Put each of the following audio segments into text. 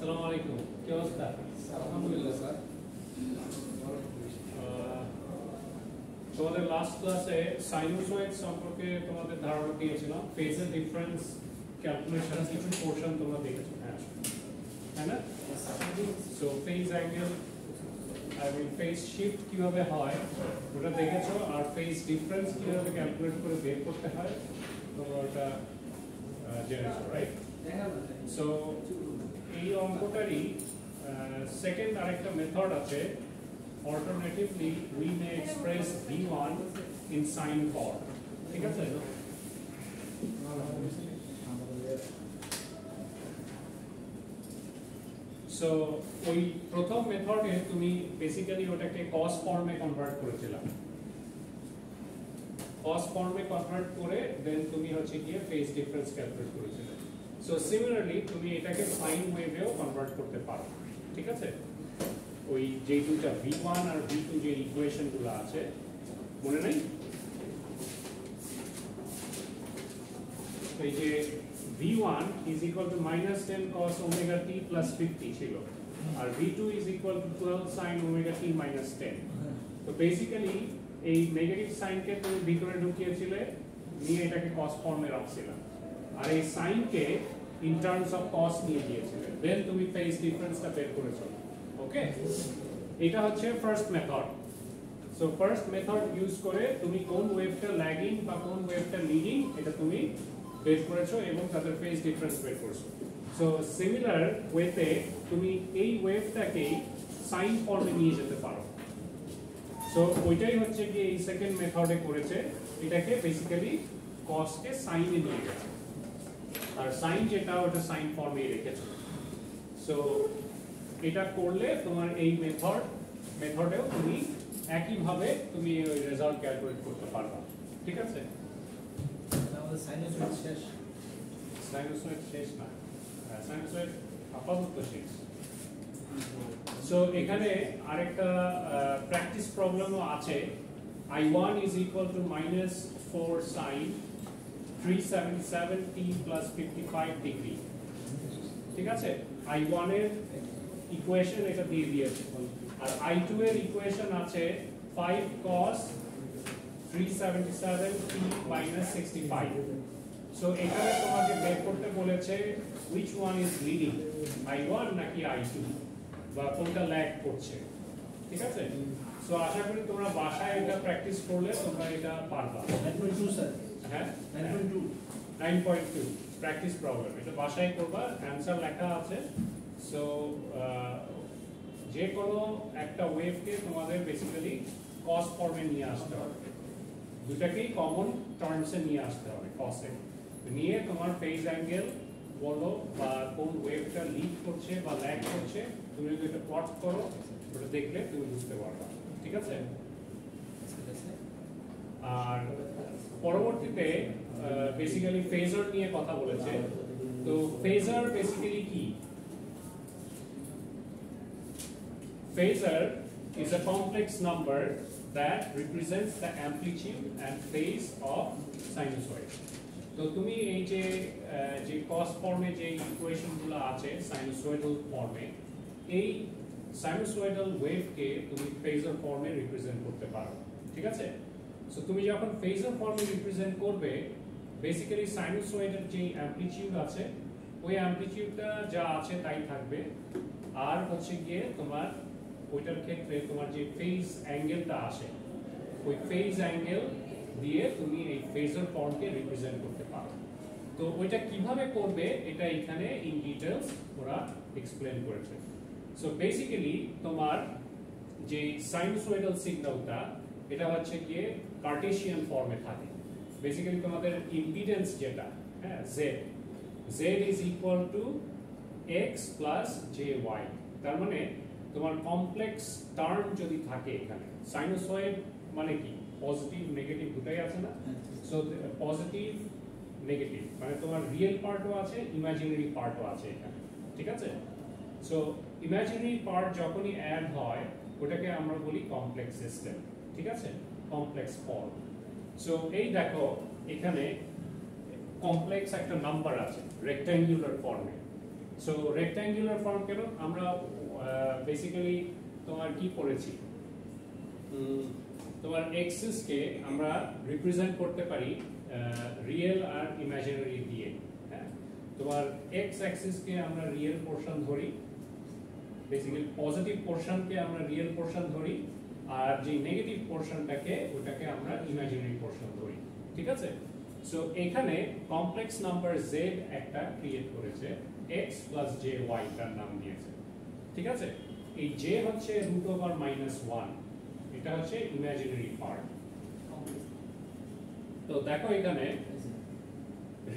আসসালামু আলাইকুম, কি অবস্থা? আলহামদুলিল্লাহ স্যার। তোমাদের লাস্ট ক্লাসে সাইনুসয়েড সম্পর্কে তোমাদের ধারণা দিয়েছিলাম। ফেজের ডিফারেন্স ক্যালকুলেশন কিছু পোরশন তোমরা দেখেছো, হ্যাঁ তাই না? So phase angle phase shift কিভাবে হয় ওটা দেখেছো, আর ফেজ ডিফারেন্স কিভাবে ক্যালকুলেট করে বের করতে হয় তোমরা ওটা জেনেছো, রাইট? সো এই অঙ্কটারই সেকেন্ড আরেকটা মেথড আছে। Alternatively, we may express V1 in sine form. ঠিক আছে? So, ওই প্রথম মেথডে তুমি বেসিক্যালি ওটাকে cos ফর্মে কনভার্ট করেছিলাম। cos ফর্মে কনভার্ট করে দেন তুমি হচ্ছে গিয়ে ফেজ ডিফারেন্স ক্যালকুলেট করেছিলে। সো সিমিলারলি তুমি এটাকে সাইন ওয়েভেও কনভার্ট করতে পারো। ঠিক আছে? ওই যে দুটো V1 আর V2 যে ইকুয়েশনগুলো আছে মনে নেই? এই যে V1 is equal to -10 cos omega t plus 50 ছিল, আর V2 is equal to 12 sin omega t minus 10। তো বেসিক্যালি এই নেগেটিভ সাইনকে তুমি ভিতরে ঢুকিয়েছিলে, নিয়ে এটাকে cos ফর্মে রাখছিলে, আর এই সাইনকে ইন টার্মস অফ cos নিয়ে দিয়েছিলে, দেন তুমি ফেজ ডিফারেন্সটা বের করেছো। ওকে, এটা হচ্ছে first method. So first method use করে তুমি কোন ওয়েভটা ল্যাগিং বা কোন ওয়েভটা লিডিং এটা তুমি বের করেছো এবং তাদের ফেজ ডিফারেন্স বের করেছো। সো সিমিলার ওয়েতে তুমি এই ওয়েভটাকে সাইন ফর্মে নিয়ে যেতে পারো। সো ওইটাই হচ্ছে কি এই সেকেন্ড মেথডে করেছে, এটাকে বেসিক্যালি cos কে সাইনে নিয়ে গেছে, আর সাইন যেটা ওটা সাইন ফর্মে রেখেছে। সো এটা করলে তোমার এই মেথডেও তুমি একইভাবে তুমি ওই রেজাল্ট ক্যালকুলেট করতে পারবা। ঠিক আছে? আমাদের সাইনুসয়েড শেষ। সাইনুসয়েড শেষ না, সাইনুসয়েড আপাতত শেষ। সো এখানে আরেকটা প্র্যাকটিস প্রবলেমও আছে। I1 is equal to -4 sin 377t plus 55 degree। ঠিক আছে? I1 এর ইকুয়েশন এটা দিয়ে দিয়েছে, আর I2 এর ইকুয়েশন আছে 5 cos 377t minus 65। সো এখানে তোমাকে বের করতে বলেছে which one is leading, I1 নাকি I2, বা কোনটা ল্যাগ করছে। ঠিক আছে? সো আশা করি তোমরা বাসায় এটা প্র্যাকটিস করলে তোমরা এটা পারবা। 9.2 স্যার। হ্যাঁ 9.2 9.2 প্র্যাকটিস প্রবলেম, এটা বাসায় করবা, অ্যানসার লেখা আছে। সো যে কোনো একটা ওয়েভকে তোমাদের বেসিক্যালি cos ফর্মে নিয়ে আসতে হবে, দুটাকেই কমন টার্মসে নিয়ে আসতে হবে। cos এ নিয়ে তোমার ফেজ অ্যাঙ্গেল বলো বা কোন ওয়েভটা লিড করছে বা ল্যাগ করছে তুমি যদি এটা প্লট করো ওটা দেখলে তুমি বুঝতে পারবে। ঠিক আছে? আর পরবর্তীতে বেসিক্যালি ফেজার নিয়ে কথা বলেছে। তো ফেজার বেসিক্যালি কি? Phasor is a complex number that represents the amplitude and phase of sinusoid. তো তুমি এই যে cos ফর্মে যে ইকুয়েশনগুলো আছে সাইনুসয়েডাল ফর্মে, এই সাইনুসয়েডাল ওয়েভকে তুমি ফেজার ফর্মে রিপ্রেজেন্ট করতে পারো। ঠিক আছে? সো তুমি যখন ফেজার ফর্মে রিপ্রেজেন্ট করবে, বেসিক্যালি সাইনুসয়েডের যে অ্যামপ্লিটিউড আছে ওই অ্যামপ্লিটিউডটা যা আছে তাই থাকবে, আর হচ্ছে গিয়ে তোমার ওইটার ক্ষেত্রে তোমার যে ফেজ অ্যাঙ্গেলটা আসে ওই ফেজ অ্যাঙ্গেল দিয়ে তুমি এই ফেজার ফর্মকে রিপ্রেজেন্ট করতে পারো। তো ওইটা কিভাবে করবে এটা এখানে ইন ডিটেইলস ওরা এক্সপ্লেন করেছে। সো বেসিক্যালি তোমার যে সাইনুসয়েডাল সিগন্যালটা এটা হচ্ছে গিয়ে কার্টেসিয়ান ফর্মে থাকে। বেসিক্যালি তোমাদের ইম্পিডেন্স যেটা, হ্যাঁ z is equal to x plus jy, তার মানে তোমার কমপ্লেক্স টার্ম যদি থাকে এখানে, সাইনুসয়েড মানে কি পজিটিভ নেগেটিভ দুটাই আছে না? সো পজিটিভ নেগেটিভ মানে তোমার রিয়েল পার্টও আছে, ইমাজিনারি পার্টও আছে এখানে। ঠিক আছে? সো ইমাজিনারি পার্ট যখনই অ্যাড হয় ওটাকে আমরা বলি কমপ্লেক্স সিস্টেম। ঠিক আছে? Complex form. সো এই দেখো এখানে কমপ্লেক্স একটা নাম্বার আছে রেক্ট্যাঙ্গুলার ফর্মে, সো রেক্ট্যাঙ্গুলার ফর্ম কেন আমরা বেসিক্যালি তোমার কি পড়েছি তোমার এক্সিস কে আমরা রিপ্রেজেন্ট করতে পারি রিয়েল আর ইমাজিনারি দিয়ে হ্যাঁ তোমার এক্স অ্যাক্সিস কে আমরা রিয়েল পোরশন ধরি বেসিক্যালি পজিটিভ পোরশনকে আমরা রিয়েল পোরশন ধরি আর যে নেগেটিভ পোরশনটাকে ওটাকে আমরা ইমাজিনারি পোরশন ধরি ঠিক আছে সো এখানে কমপ্লেক্স নাম্বার z একটা ক্রিয়েট করেছে x + jy তার নাম দিয়েছে ঠিক আছে এই j হচ্ছে √1 এটা হচ্ছে ইমাজিনারি পার্ট তো দেখো এখানে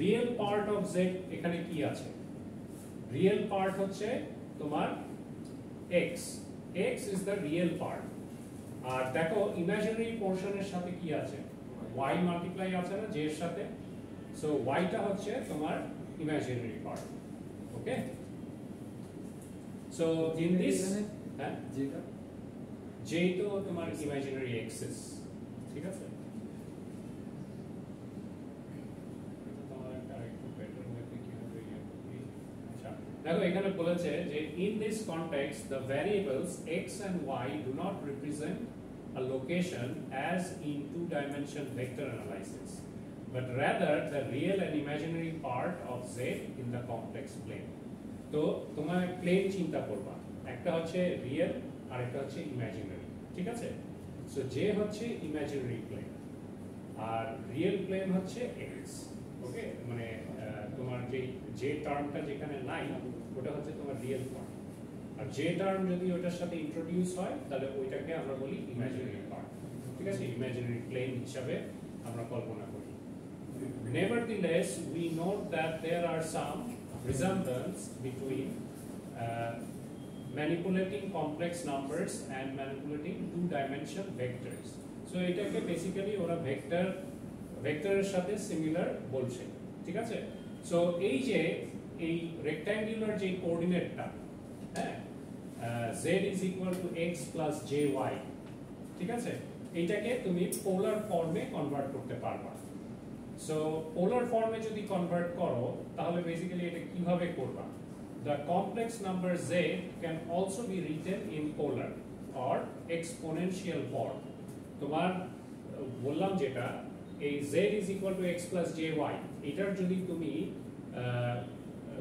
রিয়েল পার্ট অফ z এখানে কি আছে রিয়েল পার্ট হচ্ছে তোমার x is the real part আর দেখো ইমাজিনারি পোরশনের সাথে কি আছে y মাল্টিপ্লাই আছে না j এর সাথে সো y টা হচ্ছে তোমার imaginary part okay so in this হ্যাঁ j তো তোমার ইমাজিনারি এক্সিস ঠিক আছে দেখো এখানে বলেছে যে in this context the variables x and y do not represent a location as in two-dimensional vector analysis but rather the real and imaginary part of z in the complex plane তো তোমার plane চিন্তা করবা একটা হচ্ছে real আর একটা হচ্ছে imaginary ঠিক আছে সো j হচ্ছে ইমাজিনারি প্লেন আর রিয়েল প্লেন হচ্ছে x ওকে মানে তোমার যে টার্মটা যেখানে নাই ওটা হচ্ছে তোমার রিয়েল পার্ট আর যে টার্ম যদি ওটার সাথে ইন্ট্রোডিউস হয় তাহলে ওইটাকে আমরা বলি ইমাজিনারি পার্ট ঠিক আছে ইমাজিনারি প্লেন হিসাবে আমরা কল্পনা করি nevertheless we note that there are some resemblance between manipulating complex numbers and manipulating two-dimensional vectors so এটাকে বেসিক্যালি ওরা ভেক্টরের সাথে সিমিলার বলছে ঠিক আছে সো এই যে এই রেক্ট্যাঙ্গুলার যে কোঅর্ডিনেটটা হ্যাঁ z = x + jy ঠিক আছে এইটাকে তুমি পোলার ফর্মে কনভার্ট করতে পারবা সো পোলার ফর্মে যদি কনভার্ট করো তাহলে বেসিক্যালি এটা কিভাবে করবা the complex number z can also be written in polar or exponential form তোমার বললাম যেটা এই z = x + jy এটার যদি তুমি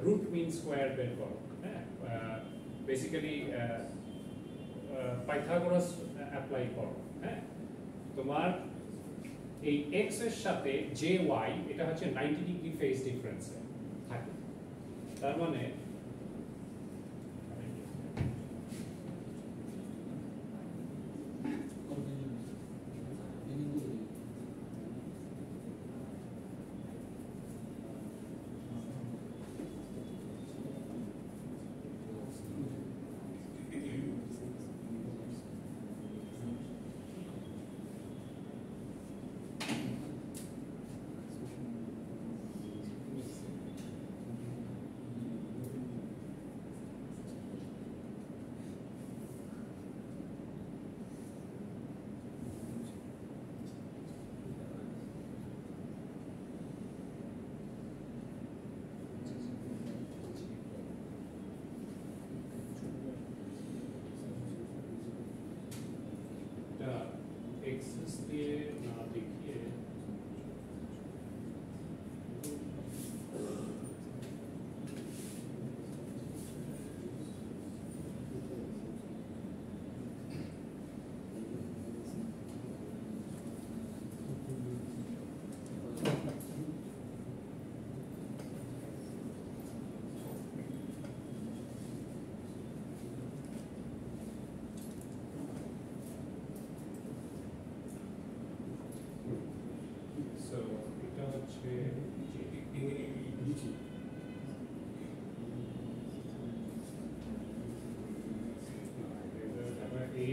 রুট মিন স্কয়ার বের করো হ্যাঁ বেসিক্যালি পাইথাগোরাস অ্যাপ্লাই করো হ্যাঁ তোমার এই x এর সাথে jy এটা হচ্ছে 90 ডিগ্রি ফেজ ডিফারেন্স থাকে তার মানে एक्सेस দিয়ে না দেখিয়ে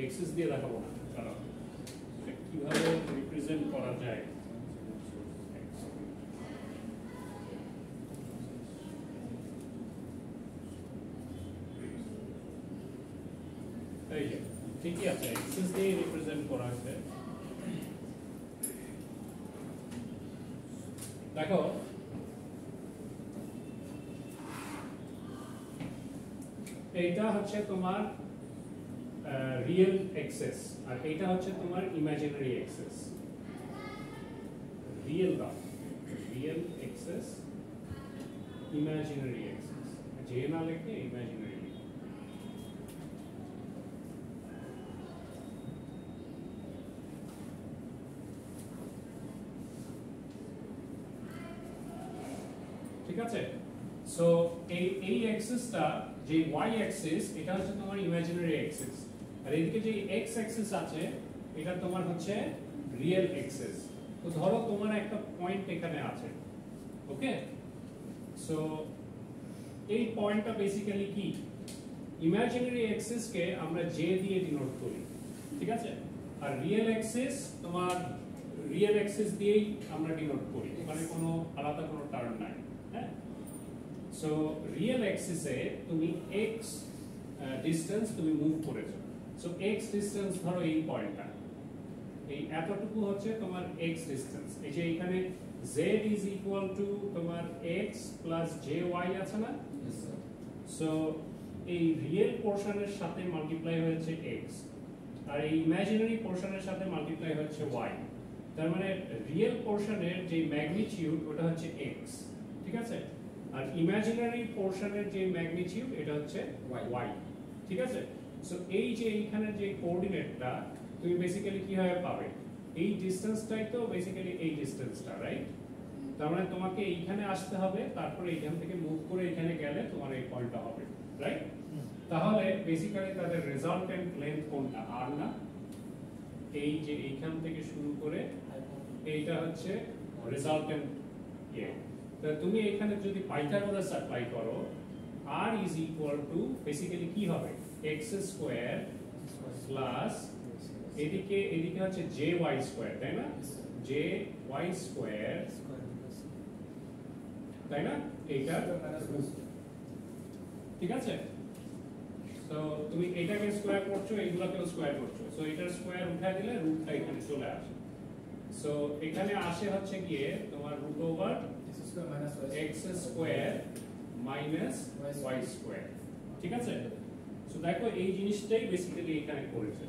एक्सेस দিয়ে দেখাবো না কারণ কিভাবে রিপ্রেজেন্ট করা যায় এই যে ঠিকই আছে एक्सेस দিয়ে রিপ্রেজেন্ট করা আছে দেখো এইটা হচ্ছে তোমার রিয়েল এক্সেস আর এইটা হচ্ছে তোমার imaginary axis real axis imaginary axis যে না লিখে ইমাজিনারি ঠিক আছে সো এই অ্যাক্সিসটা যে y অ্যাক্সিস এটা হচ্ছে তোমার ইমাজিনারি অ্যাক্সিস আর এদিকে যে x অ্যাক্সিস আছে এটা তোমার হচ্ছে রিয়েল অ্যাক্সিস তো ধরো তোমার একটা পয়েন্ট এখানে আছে ওকে সো এই পয়েন্টটা বেসিক্যালি কি ইমাজিনারি অ্যাক্সিস কে আমরা j দিয়ে ডিনোট করি ঠিক আছে আর রিয়েল অ্যাক্সিস তোমার রিয়েল অ্যাক্সিস দিয়েই আমরা ডিনোট করি মানে কোনো আলাদা কোনো টার্ম নাই হ্যাঁ সো রিয়েল অ্যাক্সিসে তুমি x ডিসটেন্স তুমি মুভ করেছো সো x ডিসটেন্স ধরো এই পয়েন্টটা এই এতটুকু হচ্ছে তোমার x ডিসটেন্স এই যে এখানে z ইজ ইকুয়াল টু তোমার x প্লাস jy আছে না সো এই রিয়েল পোরশনের সাথে মাল্টিপ্লাই হয়েছে x আর এই ইমাজিনারি পোরশনের সাথে মাল্টিপ্লাই হচ্ছে y তার মানে রিয়েল পোরশনের যে ম্যাগনিটিউড ওটা হচ্ছে x ঠিক আছে আর ইমাজিনারি পোরশনের যে ম্যাগনিটিউড এটা হচ্ছে y ঠিক আছে সো এই যে এইখানে যে কোঅর্ডিনেটটা তুমি বেসিক্যালি কিভাবে পাবে এই ডিসটেন্সটাই তো বেসিক্যালি এই ডিসটেন্সটা রাইট তার মানে তোমাকে এইখানে আসতে হবে তারপরে এইখান থেকে মুভ করে এখানে গেলে তোমার এই পয়েন্টটা হবে রাইট তাহলে বেসিক্যালি তাদের রেজাল্টেন্ট লেন্থ কোনটা আর না এই যে এইখান থেকে শুরু করে এইটা হচ্ছে রেজাল্টেন্ট ইয়ে তো তুমি এখানে যদি পাইথাগোরাস অ্যাপ্লাই করো r is equal to basically কি হবে x স্কয়ার প্লাস এদিকে হচ্ছে jy স্কয়ার তাই না jy স্কয়ার তাই না এইটা ঠিক আছে তো তুমি এটাকে স্কয়ার করছো এইগুলোকেও স্কয়ার করছো সো এটার স্কয়ার উঠা দিলে রুটটা এখানে চলে আসে সো এখানে আসে হচ্ছে গিয়ে তোমার root over x square minus y square ঠিক আছে সো দেখো এই জিনিসটাই বেসিক্যালি এখানে করেছে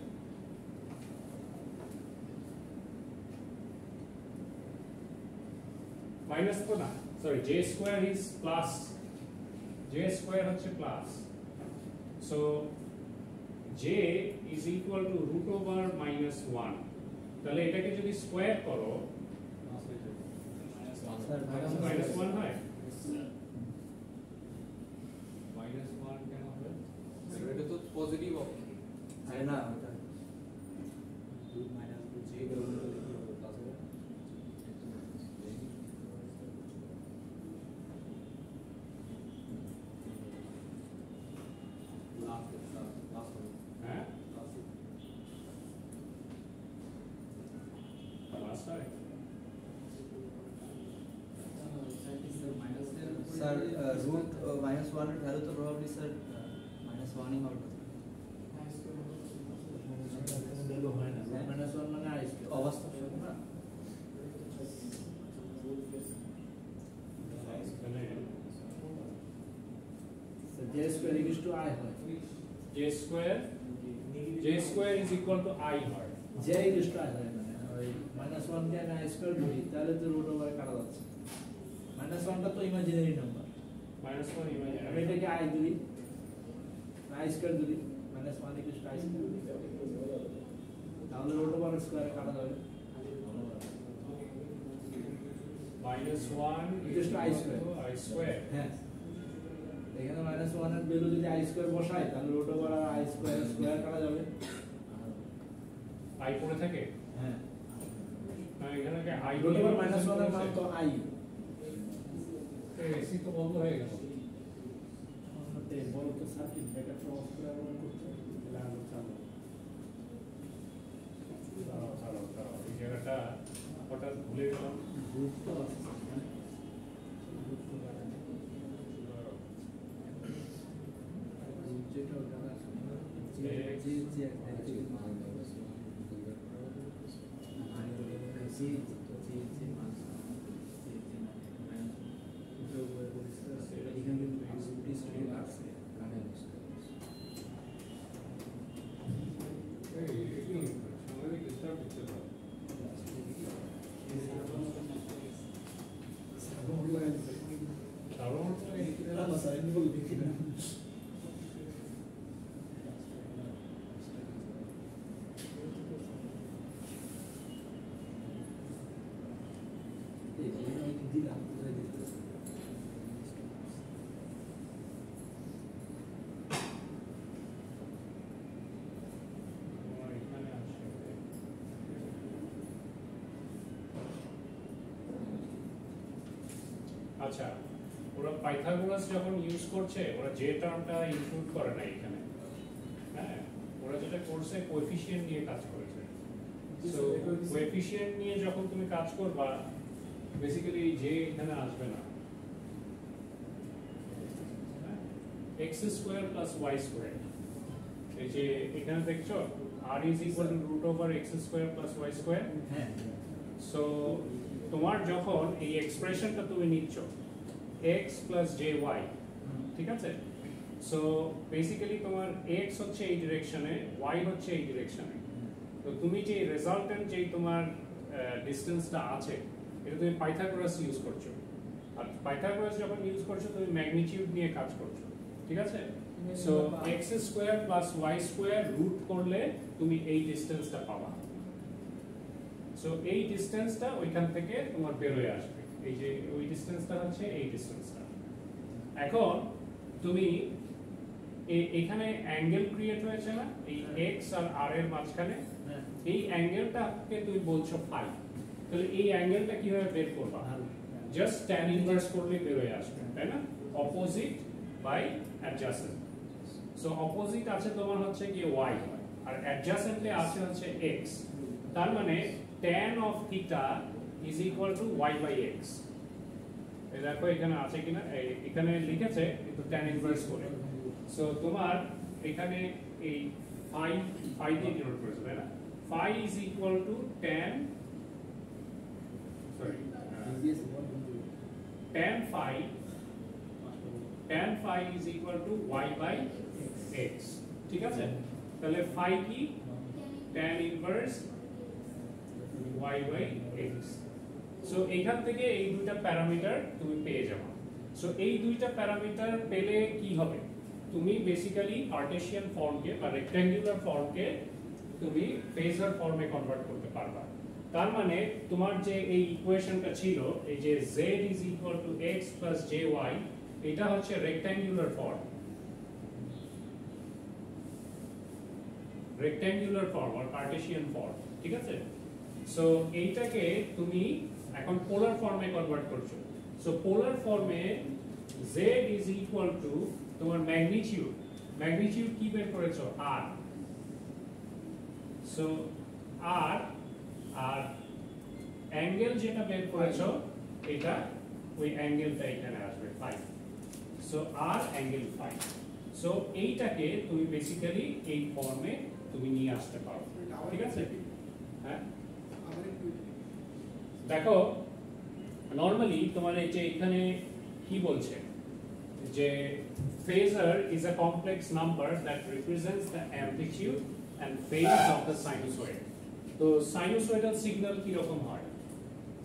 মাইনাস তো না sorry j square is plus j square হচ্ছে plus so j is equal to root over minus 1 তাহলে এটাকে যদি স্কয়ার করো মাইনাস 1 হয় মাইনাস 1 কেন হবে এটা তো পজিটিভ হবে আরে না ওটা 2 মাইনাস 2 j এর উপরে কি হবে তাহলে হ্যাঁ লাস্ট হয় sir root minus one value तो प्रोबेबली सर माइनस वन ही होगा ভ্যালু হয় না -1 মানে আর স্কয়ার अवस्था ना so j square equal to i হয় j square is equal two i হয় j ইকুয়াল টু i হয় মানে ওই -1 কে আমি i স্কয়ার ধরি তাহলে তো রুট ওভার কাটা যাচ্ছে -1 টা তো ইমাজিনারি নাম্বার মাইনাস 1 আমি ইমাজিনারি এটাকে i ধরি i স্কয়ার ধরি -1 ইকুয়াল টু i স্কয়ার তাহলে রুট ওভার স্কয়ারে কাটা যাবে minus 1 Equals to i square. i square হ্যাঁ এখানে -1 এর ভ্যালু যদি i স্কয়ার বসাই তাহলে রুট ওভার আর i স্কয়ার কাটা যাবে i পড়ে থাকে হ্যাঁ না এখানে কি i রুট ওভার -1 এর মান তো i এসি তো বন্ধ হয়ে গেল আমাতে বড় তো সার্কিট ব্রেকারটা অফ করে রান করতে তাহলে আলো চালু দাঁড়াও এই জায়গাটা হঠাৎ ভুলে গেলাম গ্রুপ তো আছে যেটা ওটা আছে জি জি স্যার এমনি বলে দেখি না দিলাম তোমার এখানে আসে আচ্ছা ওরা পাইথাগোরাস যখন ইউজ করছে ওরা যে টার্মটা ইনক্লুড করে না এখানে হ্যাঁ ওরা যেটা করছে কোএফিশিয়েন্ট নিয়ে কাজ করেছে সো কোএফিশিয়েন্ট নিয়ে যখন তুমি কাজ করবা বেসিক্যালি যে এখানে আসবে না x square plus y square এই যে এখানে দেখছো r is equal to root over x square plus y square হ্যাঁ সো তোমার যখন এই এক্সপ্রেশনটা তুমি নিচ্ছ x plus jy ঠিক আছে সো বেসিক্যালি তোমার x হচ্ছে এই ডিরেকশনে y হচ্ছে এই ডিরেকশনে তো তুমি যে রেজাল্টেন্ট যেই তোমার ডিসটেন্সটা আছে এটা তুমি পাইথাগোরাস ইউজ করছো আর পাইথাগোরাস যখন ইউজ করছো তুমি ম্যাগনিটিউড নিয়ে কাজ করছো ঠিক আছে so x square plus y square root করলে তুমি এই ডিসটেন্সটা পাবা সো এই ডিসটেন্সটা ওইখান থেকে তোমার বের হয়ে আসবে এই যে ওই ডিসটেন্সটা হচ্ছে এই ডিসটেন্সটা এখন তুমি এখানে অ্যাঙ্গেল ক্রিয়েট হয়েছে না এই x আর r এর মাঝখানে এই অ্যাঙ্গেলটাকে তুমি বলছো ফাই তাহলে এই অ্যাঙ্গেলটা কিভাবে বের করবা জাস্ট tan ইনভার্স করলে বের হয়ে আসবে তাই না opposite by adjacent so opposite আছে তোমার হচ্ছে কি y আর অ্যাডজাসেন্টে আছে হচ্ছে x তার মানে tan of theta is equal to y by x এই দেখো এখানে আছে কিনা এখানে লিখেছে কিন্তু tan ইনভার্স করে সো তোমার এখানে এই phi দিয়ে ডিনোট করেছে তাই না phi is equal to tan tan phi is equal to y by x ঠিক আছে তাহলে phi কি tan inverse y by x so এইখান থেকে এই দুইটা প্যারামিটার তুমি পেয়ে যাবে সো এই দুইটা প্যারামিটার পেলে কি হবে তুমি বেসিক্যালি কার্টেসিয়ান ফর্মকে বা রেক্ট্যাঙ্গুলার ফর্মকে তুমি ফেজার ফর্মে কনভার্ট করতে পারবা তার মানে তোমার যে এই ইকুয়েশনটা ছিল এই যে z is equal to x plus jy এটা হচ্ছে রেক্ট্যাঙ্গুলার ফর্ম আর কার্টেসিয়ান ফর্ম ঠিক আছে সো এইটাকে তুমি এখন পোলার ফর্মে কনভার্ট করছো সো পোলার ফর্মে z is equal to তোমার ম্যাগনিটিউড কি বের করেছো r সো r আর অ্যাঙ্গেল যেটা বের করেছো এটা ওই অ্যাঙ্গেলটা এখানে আসবে phi so r angle phi so এইটাকে তুমি বেসিক্যালি এই ফর্মে তুমি নিয়ে আসতে পারো ঠিক আছে হ্যাঁ দেখো নরমালি তোমার এই যে এখানে কি বলছে যে phasor is a complex number that represents the amplitude and phase of the sinusoid তো সাইনোসয়েডাল সিগন্যাল কি রকম হয়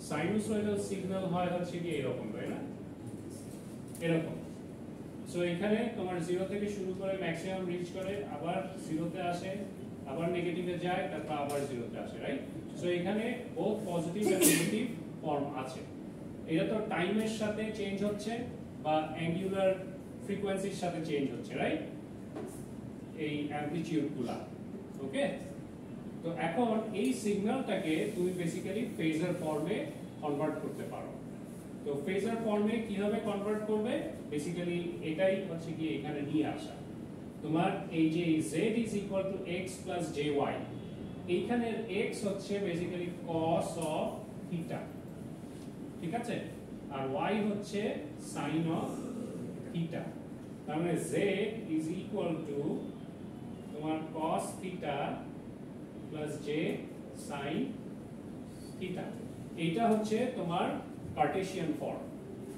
সাইনোসয়েডাল সিগন্যাল হয় হচ্ছে কি এরকম তাই না এরকম সো এখানে তোমার 0 থেকে শুরু করে ম্যাক্সিমাম রিচ করে আবার 0 তে আসে আবার নেগেটিভে যায় তারপর আবার 0 তে আসে রাইট সো এখানে both positive and negative form আছে এটা তো টাইমের সাথে চেঞ্জ হচ্ছে বা অ্যাঙ্গুলার ফ্রিকোয়েন্সির সাথে চেঞ্জ হচ্ছে রাইট এই অ্যামপ্লিটিউডগুলা ওকে তো এখন এই সিগন্যালটাকে তুমি বেসিক্যালি ফেজার ফর্মে কনভার্ট করতে পারো তো ফেজার ফর্মে কিভাবে কনভার্ট করবে বেসিক্যালি এটাই হচ্ছে কি এখানে নিয়ে আসা তোমার এই যে z is equal to x plus jy এইখানে x হচ্ছে বেসিক্যালি cos of theta ঠিক আছে আর y হচ্ছে sin of theta তার মানে z is equal to তোমার cos theta plus j sin theta এটা হচ্ছে তোমার কার্টেসিয়ান ফর্ম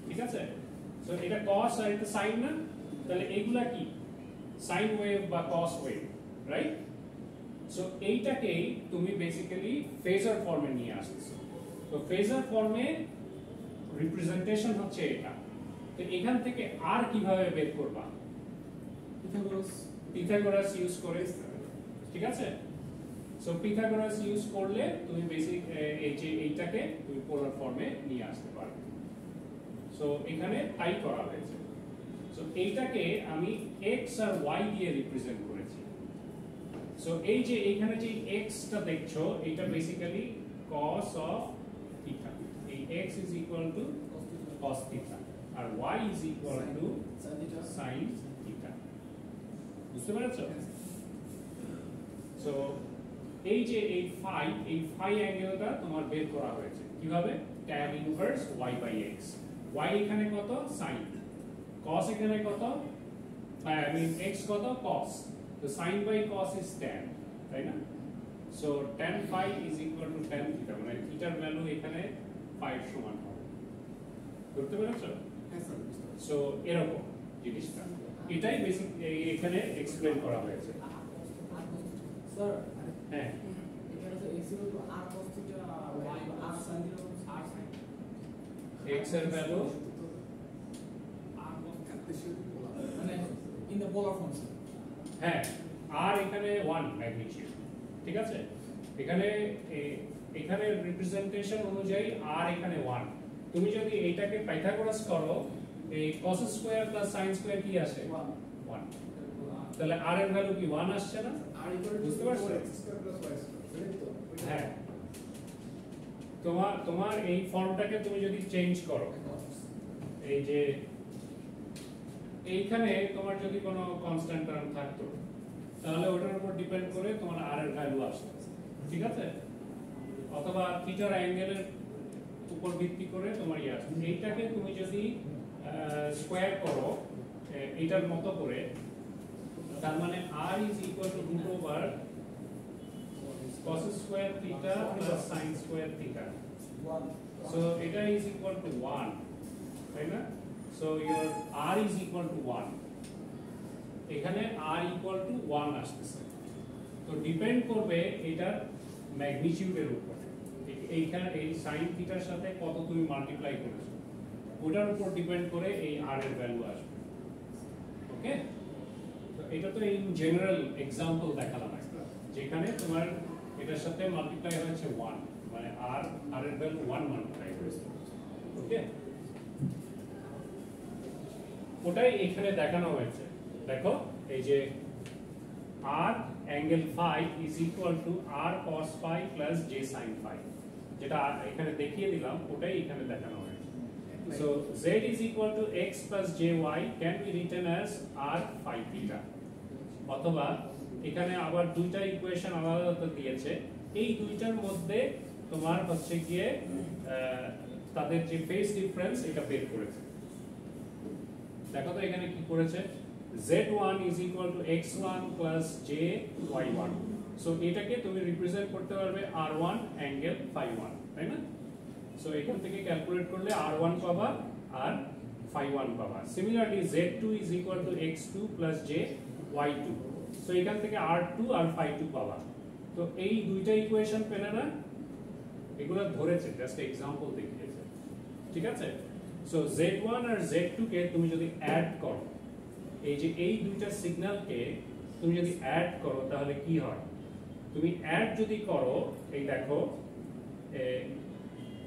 ঠিক আছে সো এটা cos আর এটা sin না তাহলে এগুলা কি সাইন ওয়েভ বা cos ওয়েভ রাইট সো এইটাকেই তুমি বেসিক্যালি ফেজার ফর্মে নিয়ে আসছো তো ফেজার ফর্মে রিপ্রেজেন্টেশন হচ্ছে এটা তো এখান থেকে আর কিভাবে বের করবা? পিথাগোরাস ইউজ করে, ঠিক আছে? সো পিথাগোরাস ইউজ করলে তুমি বেসিক এই যে এইটাকে তুমি পোলার ফর্মে নিয়ে আসতে পারবে। সো এখানে তাই করা হয়েছে। সো এইটাকে আমি x আর y দিয়ে রিপ্রেজেন্ট করেছি। সো এই যে এখানে যে x টা দেখছো এটা বেসিক্যালি cos অফ থিটা। এই x is equal to cos theta আর y is equal to sin theta. বুঝতে পেরেছো? সো এই যে এই ফাই অ্যাঙ্গেলটা তোমার বের করা হয়েছে কিভাবে? tan inverse y by x। y এখানে কত? sin। cos এখানে কত? I mean x কত? cos। তো sin by cos is tan, তাই না? So tan phi is equal to tan theta, মানে থিটার ভ্যালু এখানে phi এর সমান হবে। বুঝতে পেরেছো? সো এরকম জিনিসটা, এটাই বেসিক এখানে এক্সপ্লেইন করা হয়েছে। স্যার হ্যাঁ, এখানে তো x equal to r cos theta y r sin theta r sin x এর ভ্যালু r মানে in the polar form sir. হ্যাঁ আর এখানে 1 ম্যাগনিটিউড, ঠিক আছে? এখানে এখানে রিপ্রেজেন্টেশন অনুযায়ী আর এখানে 1। তুমি যদি এইটাকে পাইথাগোরাস করো, এই cos square plus sin square কি আসে? 1। তাহলে r এর ভ্যালু কি 1 আসছে না? r equal to বুঝতে পারছো? x square plus y square হ্যাঁ, তোমার এই ফর্মটাকে তুমি যদি চেঞ্জ করো, এই যে এইখানে তোমার যদি কোনো কনস্ট্যান্ট টার্ম থাকতো তাহলে ওটার উপর ডিপেন্ড করে তোমার r এর ভ্যালু আসবে, ঠিক আছে? অথবা থিটার অ্যাঙ্গেলের উপর ভিত্তি করে তোমার ইয়ে আসবে। এইটাকে তুমি যদি স্কয়ার করো এটার মতো করে, তার মানে r is equal to root over cos square theta plus sin square theta. So এটা is equal to 1, তাই না? So your r is equal to 1. এখানে r equal to 1 আসতেছে। তো ডিপেন্ড করবে এটার ম্যাগনিটিউডের উপর। এইখানে এই sin থিটার সাথে কত তুমি মাল্টিপ্লাই করেছো ওটার উপর ডিপেন্ড করে এই r এর ভ্যালু আসবে। ওকে? তো এটা তো ইন জেনারেল এক্সাম্পল দেখালাম একটা, যেখানে তোমার এটার সাথে মাল্টিপ্লাই হয়েছে 1, মানে r এর ভ্যালু 1 মাল্টিপ্লাই হয়েছে। ওকে? ওটাই এখানে দেখানো হয়েছে। দেখো এই যে r angle phi is equal to r cos phi plus j sin phi, যেটা এখানে দেখিয়ে দিলাম ওটাই এখানে দেখানো হয়েছে। So z is equal to x plus jy can be written as r phi theta। অথবা এখানে আবার দুইটা ইকুয়েশন আলাদা দিয়েছে, এই দুইটার মধ্যে তোমার হচ্ছে গিয়ে তাদের যে ফেজ ডিফারেন্স এটা বের করেছে। দেখো তো এখানে কি করেছে, z1 is equal to x1 plus jy1। So এটাকে তুমি রিপ্রেজেন্ট করতে পারবে r1 অ্যাঙ্গেল phi 1, তাই না? সো এখান থেকে ক্যালকুলেট করলে r1 পাবা আর phi 1 পাবা। Similarly z2 is equal to x2 plus jy2। So এখান থেকে r2 আর phi 2 পাবা। তো এই দুইটা ইকুয়েশন পেলে না, এগুলো ধরেছে, জাস্ট এক্সাম্পল দেখিয়েছে, ঠিক আছে? সো z1 আর z2 কে তুমি যদি অ্যাড করো, এই যে এই দুইটা সিগন্যালকে তুমি যদি অ্যাড করো তাহলে কি হয়? তুমি অ্যাড যদি করো, এই দেখো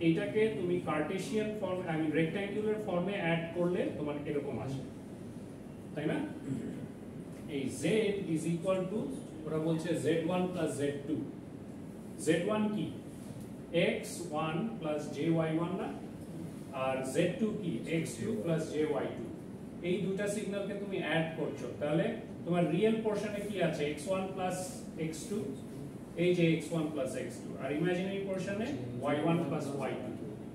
এইটাকে তুমি Cartesian form I mean rectangular ফর্মে অ্যাড করলে তোমার এরকম আসে, তাই না? এই z is equal to ওরা বলছে z1 plus z2। z1 কি? x1 plus jy1 না? আর z2 কি? x2 plus jy2। এই দুটো সিগন্যালকে তুমি অ্যাড করছো, তাহলে তোমার রিয়েল পোরশনে কি আছে? x1 plus x2, এই যে x1 plus x2, আর ইমাজিনারি পোরশনে y1 plus y2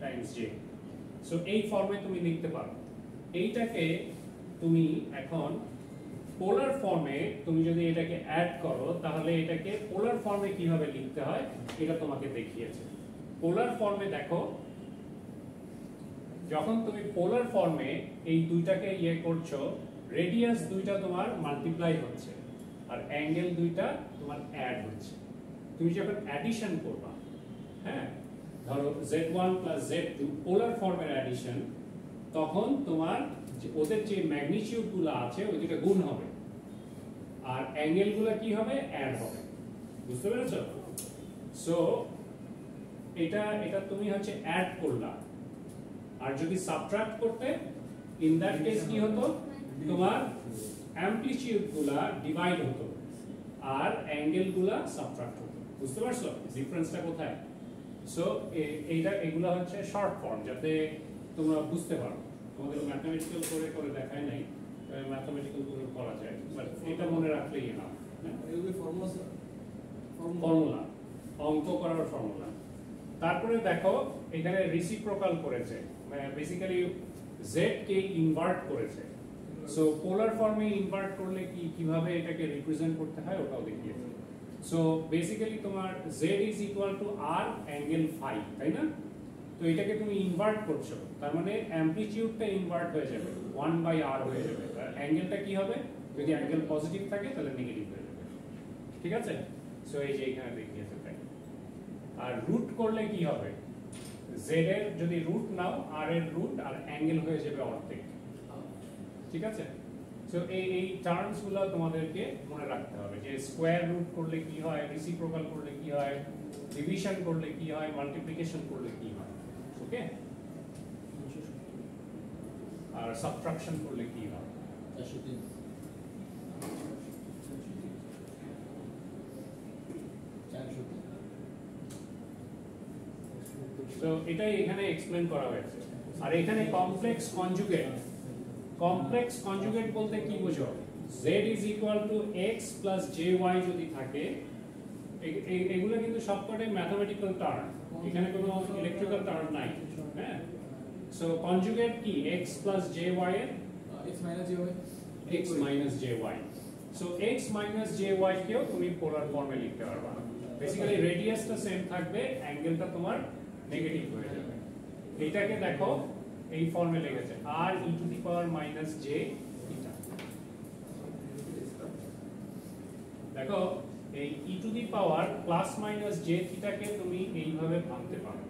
times j। So এই ফর্মে তুমি লিখতে পারো। এইটাকে তুমি এখন পোলার ফর্মে তুমি যদি এটাকে অ্যাড করো তাহলে এটাকে পোলার ফর্মে কিভাবে লিখতে হয় এটা তোমাকে দেখিয়েছে। পোলার ফর্মে দেখো, যখন তুমি পোলার ফর্মে এই দুইটাকে ইয়ে করছো, রেডিয়াস দুইটা তোমার মাল্টিপ্লাই হচ্ছে আর অ্যাঙ্গেল দুইটা তোমার অ্যাড হচ্ছে। তুমি যখন অ্যাডিশন করবা, হ্যাঁ, ধরো z1 plus z2 পোলার ফর্মের অ্যাডিশন, তখন তোমার ওদের যে ম্যাগনিটিউড গুলো আছে ওই দুটো গুণ হবে আর অ্যাঙ্গেল গুলো কি হবে অ্যাড হবে বুঝতে পেরেছো সো এটা তুমি হচ্ছে অ্যাড করলা আর যদি সাবট্রাক্ট করতে ইন দ্যাট কেস কি হতো তোমার অ্যামপ্লিটিউড গুলা ডিভাইড হতো আর অ্যাঙ্গেল গুলা সাবট্রাক্ট হতো বুঝতে পারছো ডিফারেন্সটা কোথায় সো এগুলা হচ্ছে শর্ট ফর্ম যাতে তোমরা বুঝতে পারো তোমাদের ম্যাথমেটিক্যাল করে দেখায় নাই ম্যাথমেটিক্যাল করে করা যায় বাট এটা মনে রাখলেই না ফর্মুলা অঙ্ক করার ফর্মুলা তারপরে দেখো এখানে রেসিপ্রোকাল করেছে মানে বেসিক্যালি z কে ইনভার্ট করেছে সো পোলার ফর্মে ইনভার্ট করলে কিভাবে এটাকে রিপ্রেজেন্ট করতে হয় ওটাও দেখিয়েছে সো বেসিক্যালি তোমার z is equal to r angle phi তাই না তো এটাকে তুমি ইনভার্ট করছো তার মানে অ্যামপ্লিটিউডটা ইনভার্ট হয়ে যাবে 1/r হয়ে যাবে আর অ্যাঙ্গেলটা কি হবে যদি অ্যাঙ্গেল পজিটিভ থাকে তাহলে নেগেটিভ হয়ে যাবে ঠিক আছে সো এই যে এখানে দেখিয়েছে তাই আর রুট করলে কি হবে z এর যদি রুট নাও r এর রুট আর অ্যাঙ্গেল হয়ে যাবে অর্ধেক ঠিক আছে সো এই টার্মস গুলো তোমাদেরকে মনে রাখতে হবে যে স্কয়ার রুট করলে কি হয় রেসিপ্রোকাল করলে কি হয় ডিভিশন করলে কি হয় মাল্টিপ্লিকেশন করলে কি হয় ওকে আর সাবট্রাকশন করলে কি হয় তো এটাই এখানে এক্সপ্লেন করা হয়েছে আর এখানে কমপ্লেক্স কনজুগেট বলতে কি বোঝো z is equal to x plus jy যদি থাকে এগুলো কিন্তু সবকটাই ম্যাথমেটিক্যাল টার্ম এখানে কোনো ইলেকট্রিক্যাল টার্ম নাই হ্যাঁ সো কনজুগেট কি x plus jy এর x minus jy so x minus jy কেও তুমি পোলার ফর্মে লিখতে পারবা বেসিক্যালি রেডিয়াসটা সেম থাকবে অ্যাঙ্গেলটা তোমার নেগেটিভ হয়ে যাবে এটাকে দেখো এই ফর্মে লিখেছে r e to the power minus j theta দেখো এই e to the power plus minus j theta কে তুমি এইভাবে ভাঙতে পারো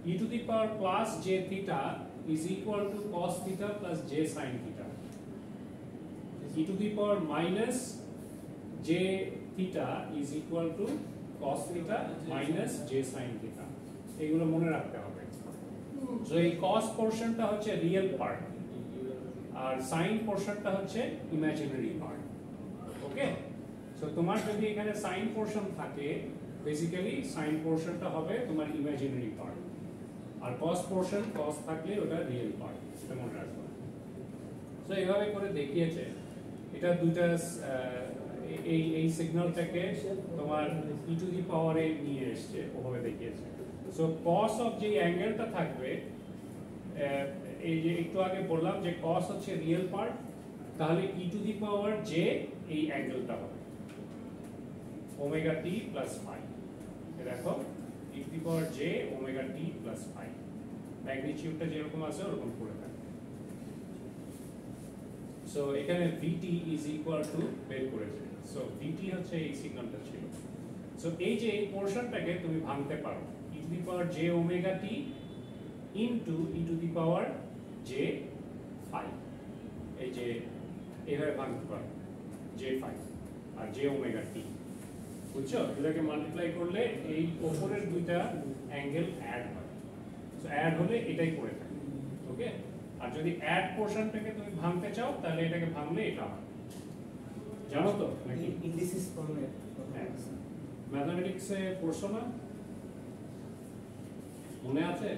e to the power plus j theta is equal to cos theta plus j sin theta e to the power minus j theta is equal to cos theta minus j sin theta এগুলো মনে রাখতে হবে so এই cos পোরশনটা হচ্ছে real part আর sin পোরশনটা হচ্ছে imaginary part okay so তোমার যদি এখানে sin পোরশন থাকে বেসিক্যালি sin পোরশনটা হবে তোমার ইমাজিনারি পার্ট আর cos পোরশন cos থাকলে ওটা রিয়েল পার্ট এটা মনে রাখবে সো এইভাবে করে দেখিয়েছে এটা দুইটা এই সিগন্যালটাকে তোমার e টু দি পাওয়ার এ নিয়ে এসেছে ওভাবে দেখিয়েছে সো cos অফ যে অ্যাঙ্গেলটা থাকবে এই যে একটু আগে বললাম যে cos হচ্ছে রিয়েল পার্ট তাহলে e to the power j এই অ্যাঙ্গেলটা হবে ওমেগা t প্লাস phi দেখো e to the power j omega t plus phi ম্যাগনিটিউডটা যেরকম আছে ওরকম পড়ে থাকে সো এখানে vt ইজ ইকুয়াল টু বের করেছে সো vt হচ্ছে এই সিগন্যালটা ছিল সো এই যে এই পোরশনটাকে তুমি ভাঙতে পারো e to the power j omega t into e to the power j phi এই যে এইভাবে ভাঙতে পারো j phi আর j omega t বুঝছো এটাকে মাল্টিপ্লাই করলে এই উপরের দুইটা অ্যাঙ্গেল অ্যাড হয় সো অ্যাড হলে এটাই করে থাকে ওকে আর যদি অ্যাড পোরশনটাকে তুমি ভাঙতে চাও তাহলে এটাকে ভাঙলে এটা হয় জানো তো নাকি ইন্ডিসিস ফর্মে ম্যাথমেটিক্সে পড়ছো না মনে আছে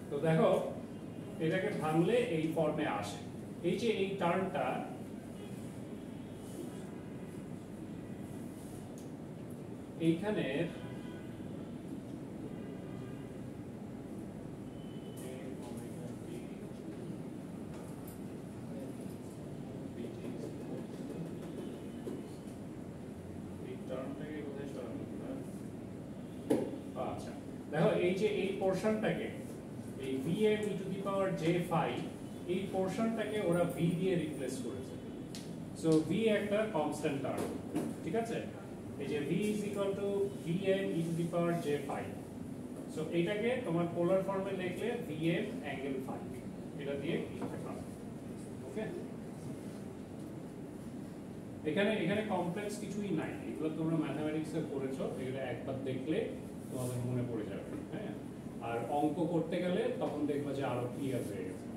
তো দেখো এটাকে ভাঙলে এই ফর্মে আসে এই যে এই টার্মটা এইখানে দেখো এই যে এই পোরশনটাকে এই vm e to the power j phi এই পোরশনটাকে ওরা v দিয়ে রিপ্লেস করেছে সো v একটা কনস্ট্যান্ট টার্ম ঠিক আছে এই যে v is equal to vm e to the power j phi so এটাকে তোমার পোলার ফর্মে লিখলে vm অ্যাঙ্গেল ফাই এটা দিয়ে লিখতে পারো। ওকে, এখানে এখানে কমপ্লেক্স কিছুই নাই, এগুলো তোমরা ম্যাথমেটিক্সে পড়েছো, এগুলো একবার দেখলে তোমাদের মনে পড়ে যাবে। হ্যাঁ, আর অঙ্ক করতে গেলে তখন দেখবা যে আরো ক্লিয়ার হয়ে গেছে।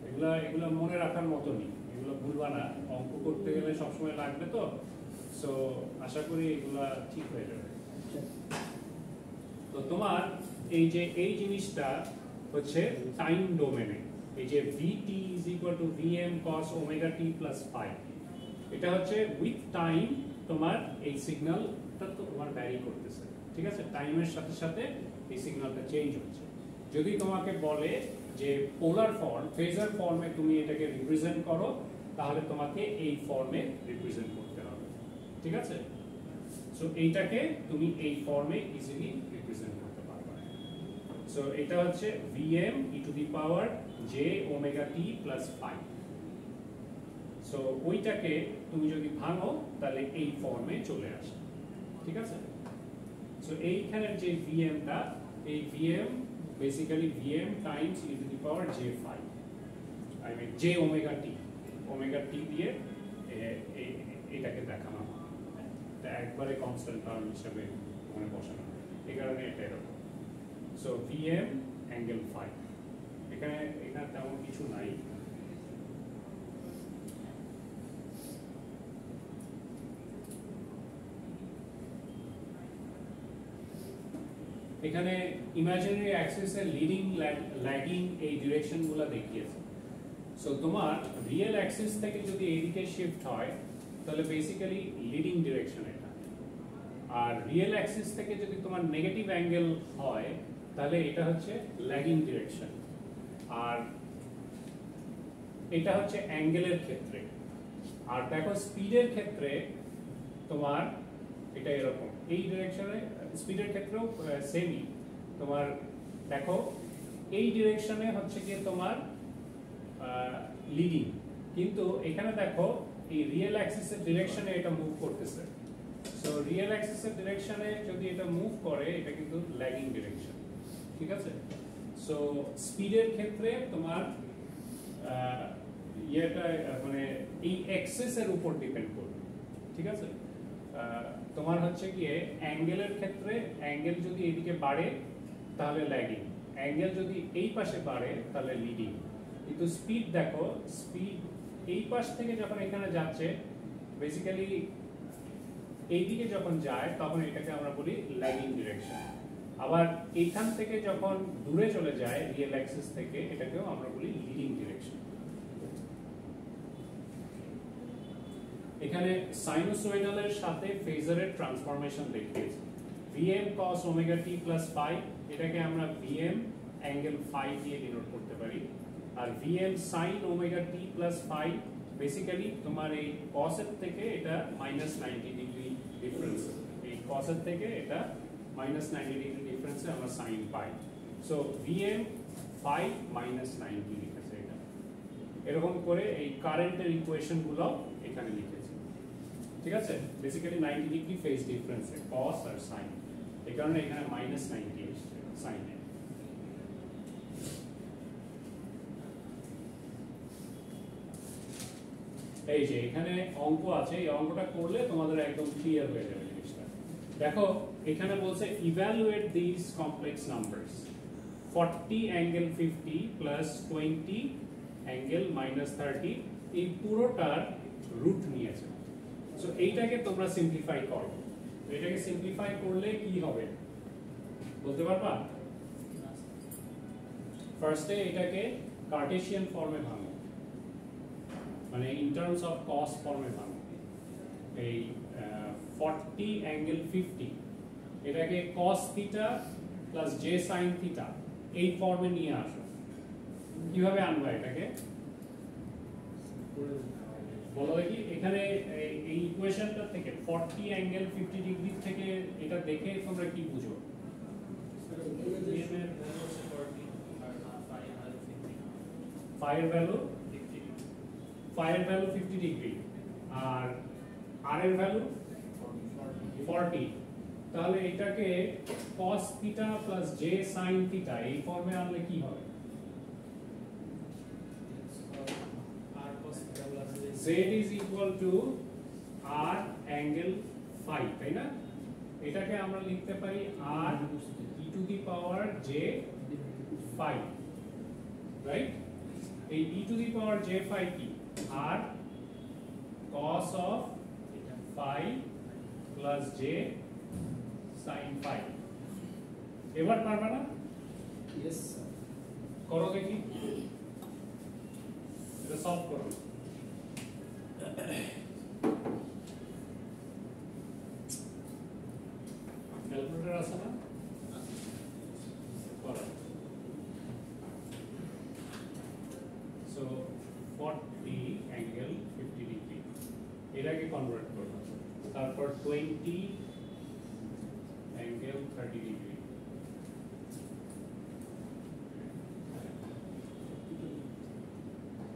এগুলা এগুলা মনে রাখার মতনই, এগুলো ভুলবা না, অঙ্ক করতে গেলে সবসময় লাগবে তো। সো আশা করি এগুলা ঠিক হয়ে যাবে। তো তোমার এই যে এই জিনিসটা হচ্ছে টাইম ডোমেনে, এই যে vt vm cos omega t plus phi, এটা হচ্ছে উইথ টাইম তোমার এই সিগন্যালটা তোমার ভ্যারি করতেছে। ঠিক আছে, টাইমের সাথে সাথে এই সিগন্যালটা চেঞ্জ হচ্ছে। যদি তোমাকে বলে যে পোলার ফর্ম ফেজার ফর্মে তুমি এটাকে রিপ্রেজেন্ট করো, তাহলে তোমাকে এই ফর্মে রিপ্রেজেন্ট করতে হবে। ঠিক আছে, সো এইটাকে তুমি এই ফর্মে ইজিলি রিপ্রেজেন্ট করতে পারবে। সো এটা হচ্ছে vm e to the power j omega t plus phi। So ওইটাকে তুমি যদি ভাঙো তাহলে এই ফর্মে চলে আসে। ঠিক আছে, সো এইখানের যে vm টা, এই vm basically vm times e to the power j phi, I mean j omega t দিয়ে এটাকে দেখানো হয়, এটা একবারে কনস্ট্যান্ট টার্ম হিসেবে মনে বসানো, এই কারণে এটা এরকম। সো vm অ্যাঙ্গেল phi, এখানে তেমন কিছু নাই। এখানে ইমাজিনারি অ্যাক্সিসের লিডিং ল্যাগিং এই ডিরেকশনগুলো দেখিয়েছে। সো তোমার রিয়েল অ্যাক্সিস থেকে যদি এইদিকে শিফট হয় তাহলে বেসিক্যালি লিডিং ডিরেকশন এটা, আর রিয়েল অ্যাক্সিস থেকে যদি তোমার নেগেটিভ অ্যাঙ্গেল হয় তাহলে এটা হচ্ছে ল্যাগিং ডিরেকশন। আর এটা হচ্ছে অ্যাঙ্গেলের ক্ষেত্রে। আর দেখো স্পিডের ক্ষেত্রে তোমার এটা এরকম, এই ডিরেকশনে স্পিডের ক্ষেত্রেও সেমই। তোমার দেখো এই ডিরেকশনে হচ্ছে কি তোমার লিডিং, কিন্তু এখানে দেখো এই রিয়েল অ্যাক্সিসের ডিরেকশনে এটা মুভ করতেছে। সো রিয়েল অ্যাক্সিসের ডিরেকশনে যদি এটা মুভ করে এটা কিন্তু ল্যাগিং ডিরেকশন। ঠিক আছে, সো স্পিডের ক্ষেত্রে তোমার ইয়েটা মানে এই অ্যাক্সিসের উপর ডিপেন্ড করবে। ঠিক আছে, তোমার হচ্ছে গিয়ে অ্যাঙ্গেলের ক্ষেত্রে অ্যাঙ্গেল যদি এদিকে বাড়ে তাহলে ল্যাগিং, অ্যাঙ্গেল যদি এই পাশে বাড়ে তাহলে লিডিং। কিন্তু স্পিড দেখো, স্পিড এই পাশ থেকে যখন এখানে যাচ্ছে বেসিক্যালি এইদিকে যখন যায় তখন এটাকে আমরা বলি ল্যাগিং ডিরেকশন। আবার এইখান থেকে যখন দূরে চলে যায় রিয়েল অ্যাক্সিস থেকে এটাকেও আমরা বলি লিডিং ডিরেকশন। এখানে সাইনোসয়েডালের সাথে ফেজারের ট্রান্সফরমেশন দেখিয়েছি। vm cos omega t plus phi, এটাকে আমরা vm অ্যাঙ্গেল phi দিয়ে ডিনোট করতে পারি। আর vm sin omega t plus phi basically তোমার এই cos এর থেকে এটা -90 ডিগ্রি ডিফারেন্স, এই cos এর থেকে এটা -90 ডিগ্রি ডিফারেন্সে আমরা sin পাই। সো vm phi -90 লিখেছে এটা। এরকম করে এই কারেন্টের ইকুয়েশনগুলো এখানে লিখেছি। ঠিক আছে, বেসিক্যালি 90 ডিগ্রি ফেজ ডিফারেন্সে cos আর sin, এই কারণে এখানে -90 এসেছে sin এ। এই যে এখানে অঙ্ক আছে, এই অঙ্কটা করলে তোমাদের একদম ক্লিয়ার হয়ে যাবে জিনিসটা। দেখো এখানে বলছে evaluate this complex numbers 40 angle 50 plus 20 angle -30, এই পুরোটার রুট নিয়েছে। সো এইটাকে তোমরা সিম্পলিফাই করো, এটাকে সিম্পলিফাই করলে কি হবে বলতে পারবা? ফার্স্টে এটাকে কার্টেসিয়ান ফর্মে ভাঙো, মানে ইন টার্মস অফ cos ফর্মে ভাঙো। এই 40 অ্যাঙ্গেল 50 এটাকে cos theta plus j sin theta এই ফর্মে নিয়ে আসো। কিভাবে আনবা এটাকে বলো দেখি। এখানে এই ইকুয়েশনটা থেকে 40 অ্যাঙ্গেল 50 ডিগ্রি থেকে এটা দেখে তোমরা কি বুঝো? ফায়ার ভ্যালু 50 ডিগ্রি আর আর এর ভ্যালু 40, তাহলে এটাকে cos theta plus j sin theta এই ফর্মে আনলে কি হবে? আর cos theta plus z is equal to r angle phi, তাই না? এটাকে আমরা লিখতে পারি r e to the power j phi, right? এই e to the power j phi কি? r cos of phi plus j sin phi. এবার পারবা না? Yes, sir. করো দেখি, এটা সলভ করো। ক্যালকুলেটর আছে না? করো। সো 40 অ্যাঙ্গেল 50 ডিগ্রি এটাকে কনভার্ট করো, তারপর 20 অ্যাঙ্গেল 30 ডিগ্রি,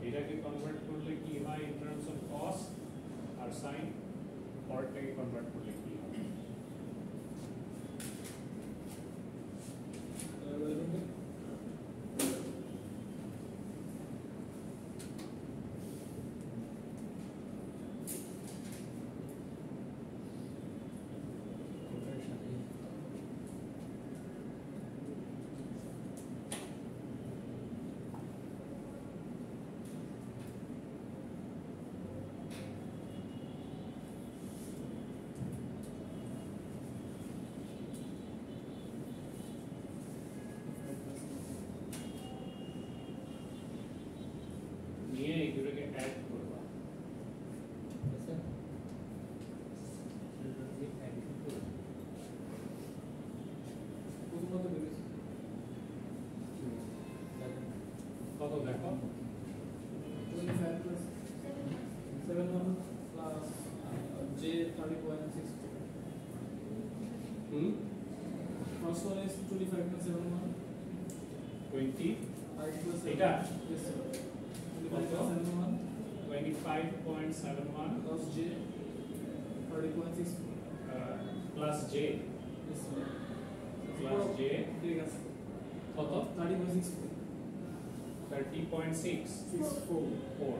এটাকে কনভার্ট করলে কি হয় ইন টার্মস অফ cos আর sin, পরটাকে কনভার্ট করলে কি হবে? নিয়ে এগুলোকে অ্যাড করবা। প্রথমত বেরিয়েছে কত দেখো? 25 plus 71 plus j 30.6. First one is 25 plus 71. 20 5 plus 7. এটা? Yes, sir. 25 plus 71 25.71 plus j 30.6. Plus j Yes, sir. Plus j ঠিক আছে। কত? 30.6. 30.6 64. 4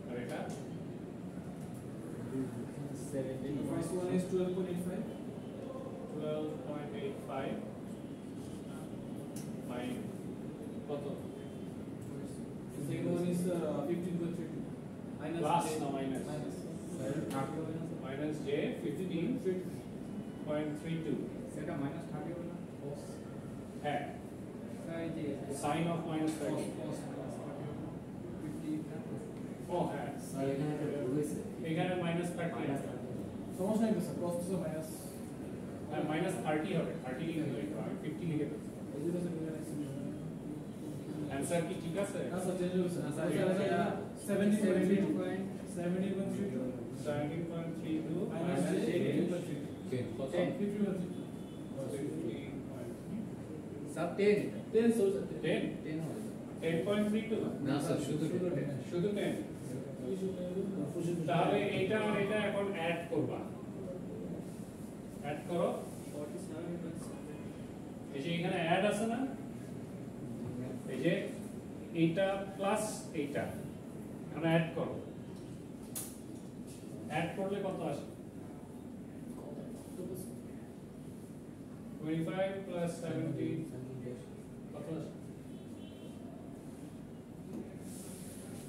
আর এটা First one is 12.85. 12.85 by কত? Second one is 15.32. Minus Plus j. no minus. Minus j 15.32 সেটা minus 30 হবে না? হ্যাঁ, এই যে sin of minus 30 cos 50 ও হ্যাঁ, এখানে minus 30 আছে। সমস্যা নেই তো স্যার, cos তো মাইনাস হ্যাঁ, minus 30 হবে, 30 লিখে দিই, আমি 50 লিখে দিই। এই দুটো স্যার মিলে আছে। অ্যানসার কি ঠিক আছে? না স্যার চেঞ্জ হয়েছে না স্যার, এটা 70.32 70.32 17.32 minus j 15.32 কত? 15.32 সব 10 10 so sir 10 10 হবে 10.32 না স্যার শুধু 10 শুধু 10। তাহলে এটা আর এটা এখন অ্যাড করবা, অ্যাড করো। 47.7 এই যে এখানে অ্যাড আছে না, এই যে এইটা প্লাস এইটা এখন অ্যাড করো, অ্যাড করলে কত আসে? 25 plus 17 কত আসে?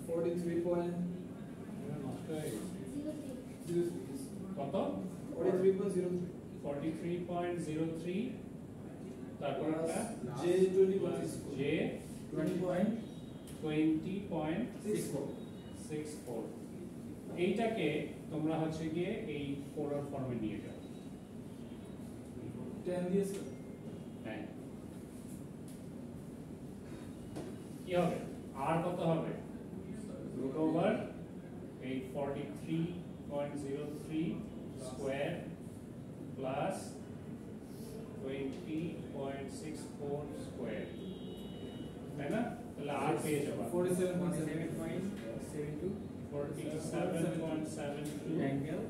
43.03 নষ্ট হয়ে গেছে। কত? 43.03 43.03 তারপর একটা j 20.64 j 20.64 20.64 এইটাকে তোমরা হচ্ছে গিয়ে এই পোলার ফর্মে নিয়ে যাও। 10 দিয়েছে হ্যাঁ, কি হবে? আর কত হবে? রুট ওভার এই 43.03 স্কয়ার প্লাস 20.64 স্কয়ার, তাই না? তাহলে আর পেয়ে যাবা 47.72 47.72 অ্যাঙ্গেল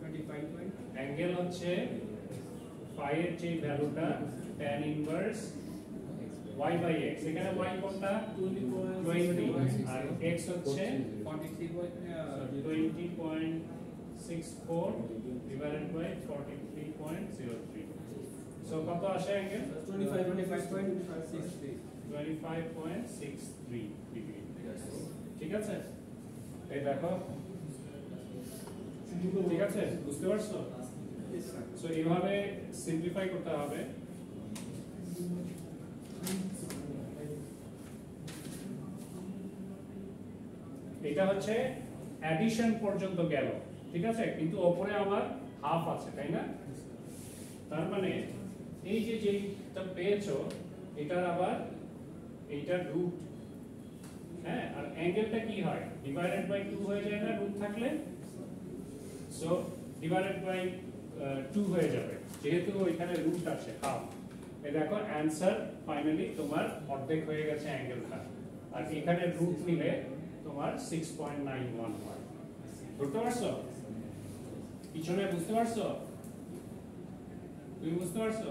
25.32 অ্যাঙ্গেল হচ্ছে phi এর যে ভ্যালুটা tan inverse y by x, এখানে y কোনটা 20 আর x হচ্ছে 20.64 divided by 43.03, so কত আসে অ্যাঙ্গেল 25.63 ডিগ্রি। ঠিক আছে, এই দেখো, ঠিক আছে, বুঝতে পারছো? সো এইভাবে সিম্পলিফাই করতে হবে। এটা হচ্ছে অ্যাডিশন পর্যন্ত গেল, ঠিক আছে, কিন্তু উপরে আবার হাফ আছে, তাই না? তার মানে এই যে যেটা পেয়েছো এটার আবার এইটার রুট, হ্যাঁ, আর অ্যাঙ্গেলটা কি হয় ডিভাইডেড বাই 2 হয়ে যায় না রুট থাকলে, সো ডিভাইডেড বাই 2 হয়ে যাবে যেহেতু এখানে রুট আছে হাফ। এই দেখো অ্যানসার ফাইনালি তোমার অর্ধেক হয়ে গেছে অ্যাঙ্গেলটা, আর এখানে রুট নিলে তোমার 6.91 হয়। বুঝতে পারছো? পিছনে বুঝতে পারছো? তুমি বুঝতে পারছো?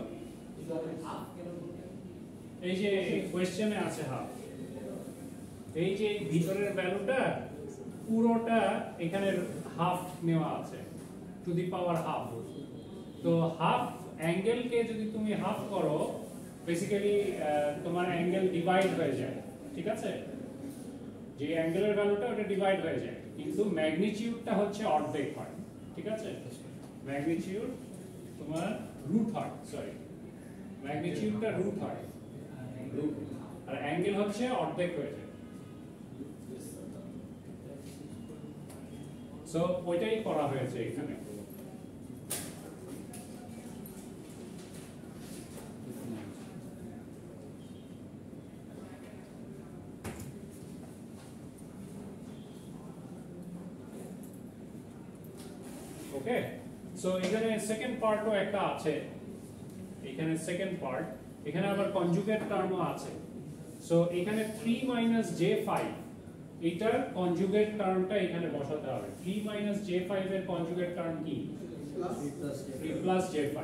এই যে কোশ্চেনে আছে হাফ, এই যে ভিতরের ভ্যালুটা পুরোটা এখানে হাফ নেওয়া আছে, টু দি পাওয়ার হাফ। তো হাফ অ্যাঙ্গেলকে যদি তুমি হাফ করো বেসিক্যালি তোমার অ্যাঙ্গেল ডিভাইড হয়ে যায়, ঠিক আছে, যে অ্যাঙ্গেলের ভ্যালুটা ওটা ডিভাইড হয়ে যায়, কিন্তু ম্যাগনিটিউডটা হচ্ছে অর্ধেক হয়, ঠিক আছে, ম্যাগনিটিউড তোমার রুট হয়, সরি ম্যাগনিটিউডটা রুট হয়, আর অ্যাঙ্গেল হচ্ছে অর্ধেক হয়ে যায়। সো ওইটাই করা হয়েছে এখানে। ওকে, সো এখানে সেকেন্ড পার্টও একটা আছে, এখানে সেকেন্ড পার্ট, এখানে আবার কনজুগেট টার্মও আছে। সো এখানে 3 - j5 এটার কনজুগেট টার্মটা এখানে বসাতে হবে। 3 - j5 এর কনজুগেট টার্ম কি 3 + j5,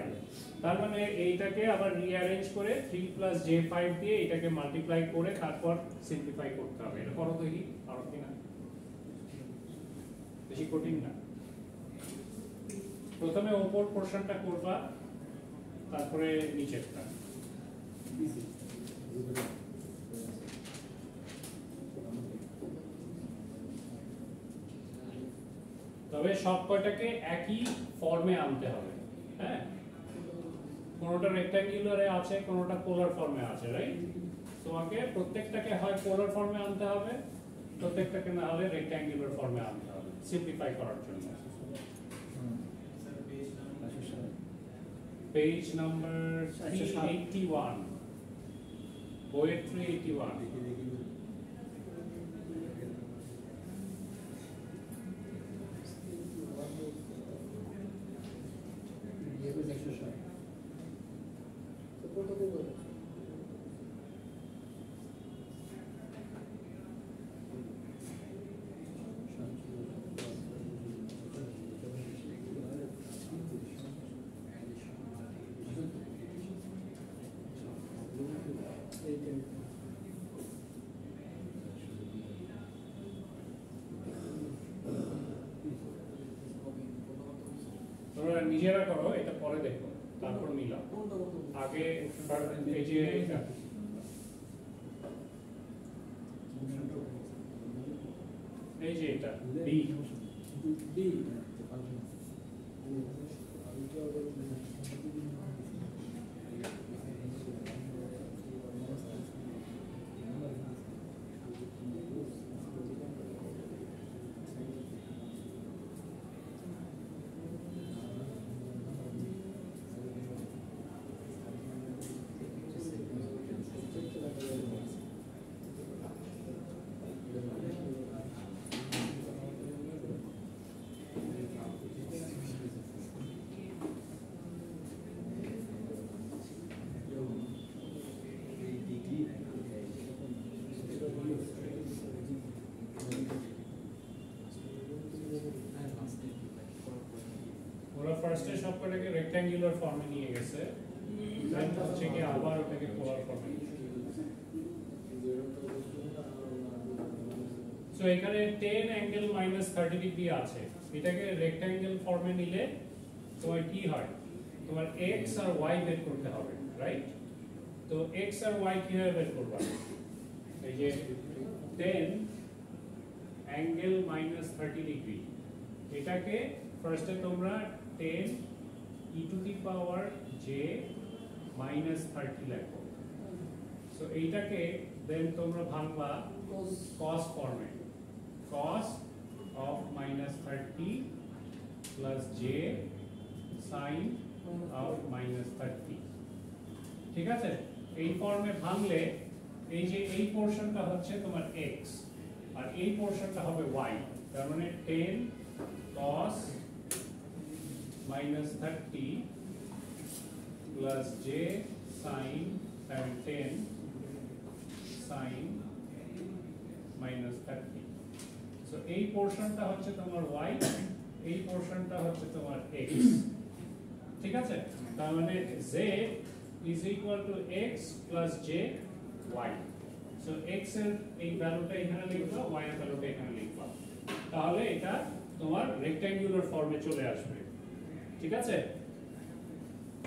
তার মানে এইটাকে আবার রিঅ্যারেঞ্জ করে 3 + j5 দিয়ে এটাকে মাল্টিপ্লাই করে তারপর সিম্পলিফাই করতে হবে। এটা করো দেখি, পারো কিনা, বেশি কঠিন না। প্রথমে উপর পোরশনটা করবা, তারপরে নিচেরটা। তবে সব কয়টাকে একই ফর্মে আনতে হবে, হ্যাঁ, কোনটা রেক্ট্যাঙ্গুলারে আছে, কোনটা পোলার ফর্মে আছে, রাইট? তোমাকে প্রত্যেকটাকে হয় পোলার ফর্মে আনতে হবে, প্রত্যেকটাকে না হলে রেক্ট্যাঙ্গুলার ফর্মে আনতে হবে সিম্পলিফাই করার জন্য। পেজ নাম্বার 381, বইয়ের 381। তোমরা নিজেরা করো, এটা পরে দেখো, তারপর মিলাও। আগে এই যে এটা এই যে এটা বি, সবকটাকে রেক্ট্যাঙ্গুলার ফর্মে নিয়ে গেছে, দেন হচ্ছে কি আবার ওটাকে পোলার ফর্মে নিয়ে গেছে। সো এখানে 10 অ্যাঙ্গেল মাইনাস 30 ডিগ্রি আছে, এটাকে রেক্ট্যাঙ্গেল ফর্মে নিলে তোমার কি হয়, তোমার x আর y বের করতে হবে, রাইট? তো x আর y কিভাবে বের করবা? এই যে 10 অ্যাঙ্গেল মাইনাস 30 ডিগ্রি, এটাকে ফার্স্টে তোমরা 10 e to the power j minus 30 লেখো। সো এইটাকে দেন তোমরা ভাঙবা cos ফর্মে, cos of minus 30 plus j sin of minus 30, ঠিক আছে? এই ফর্মে ভাঙলে এই যে এই পোরশনটা হচ্ছে তোমার x আর এই পোরশনটা হবে y, তার মানে 10 cos minus 30 plus j sin 10 sin minus 30। So এই পোরশনটা হচ্ছে তোমার y, এই পোরশনটা হচ্ছে তোমার x, ঠিক আছে? তার মানে z is equal to x plus j y। So x এর এই ভ্যালুটা এখানে লিখবা, y এর ভ্যালুটা এখানে লিখবা, তাহলে এটা তোমার রেক্ট্যাঙ্গুলার ফর্মে চলে আসবে, ঠিক আছে?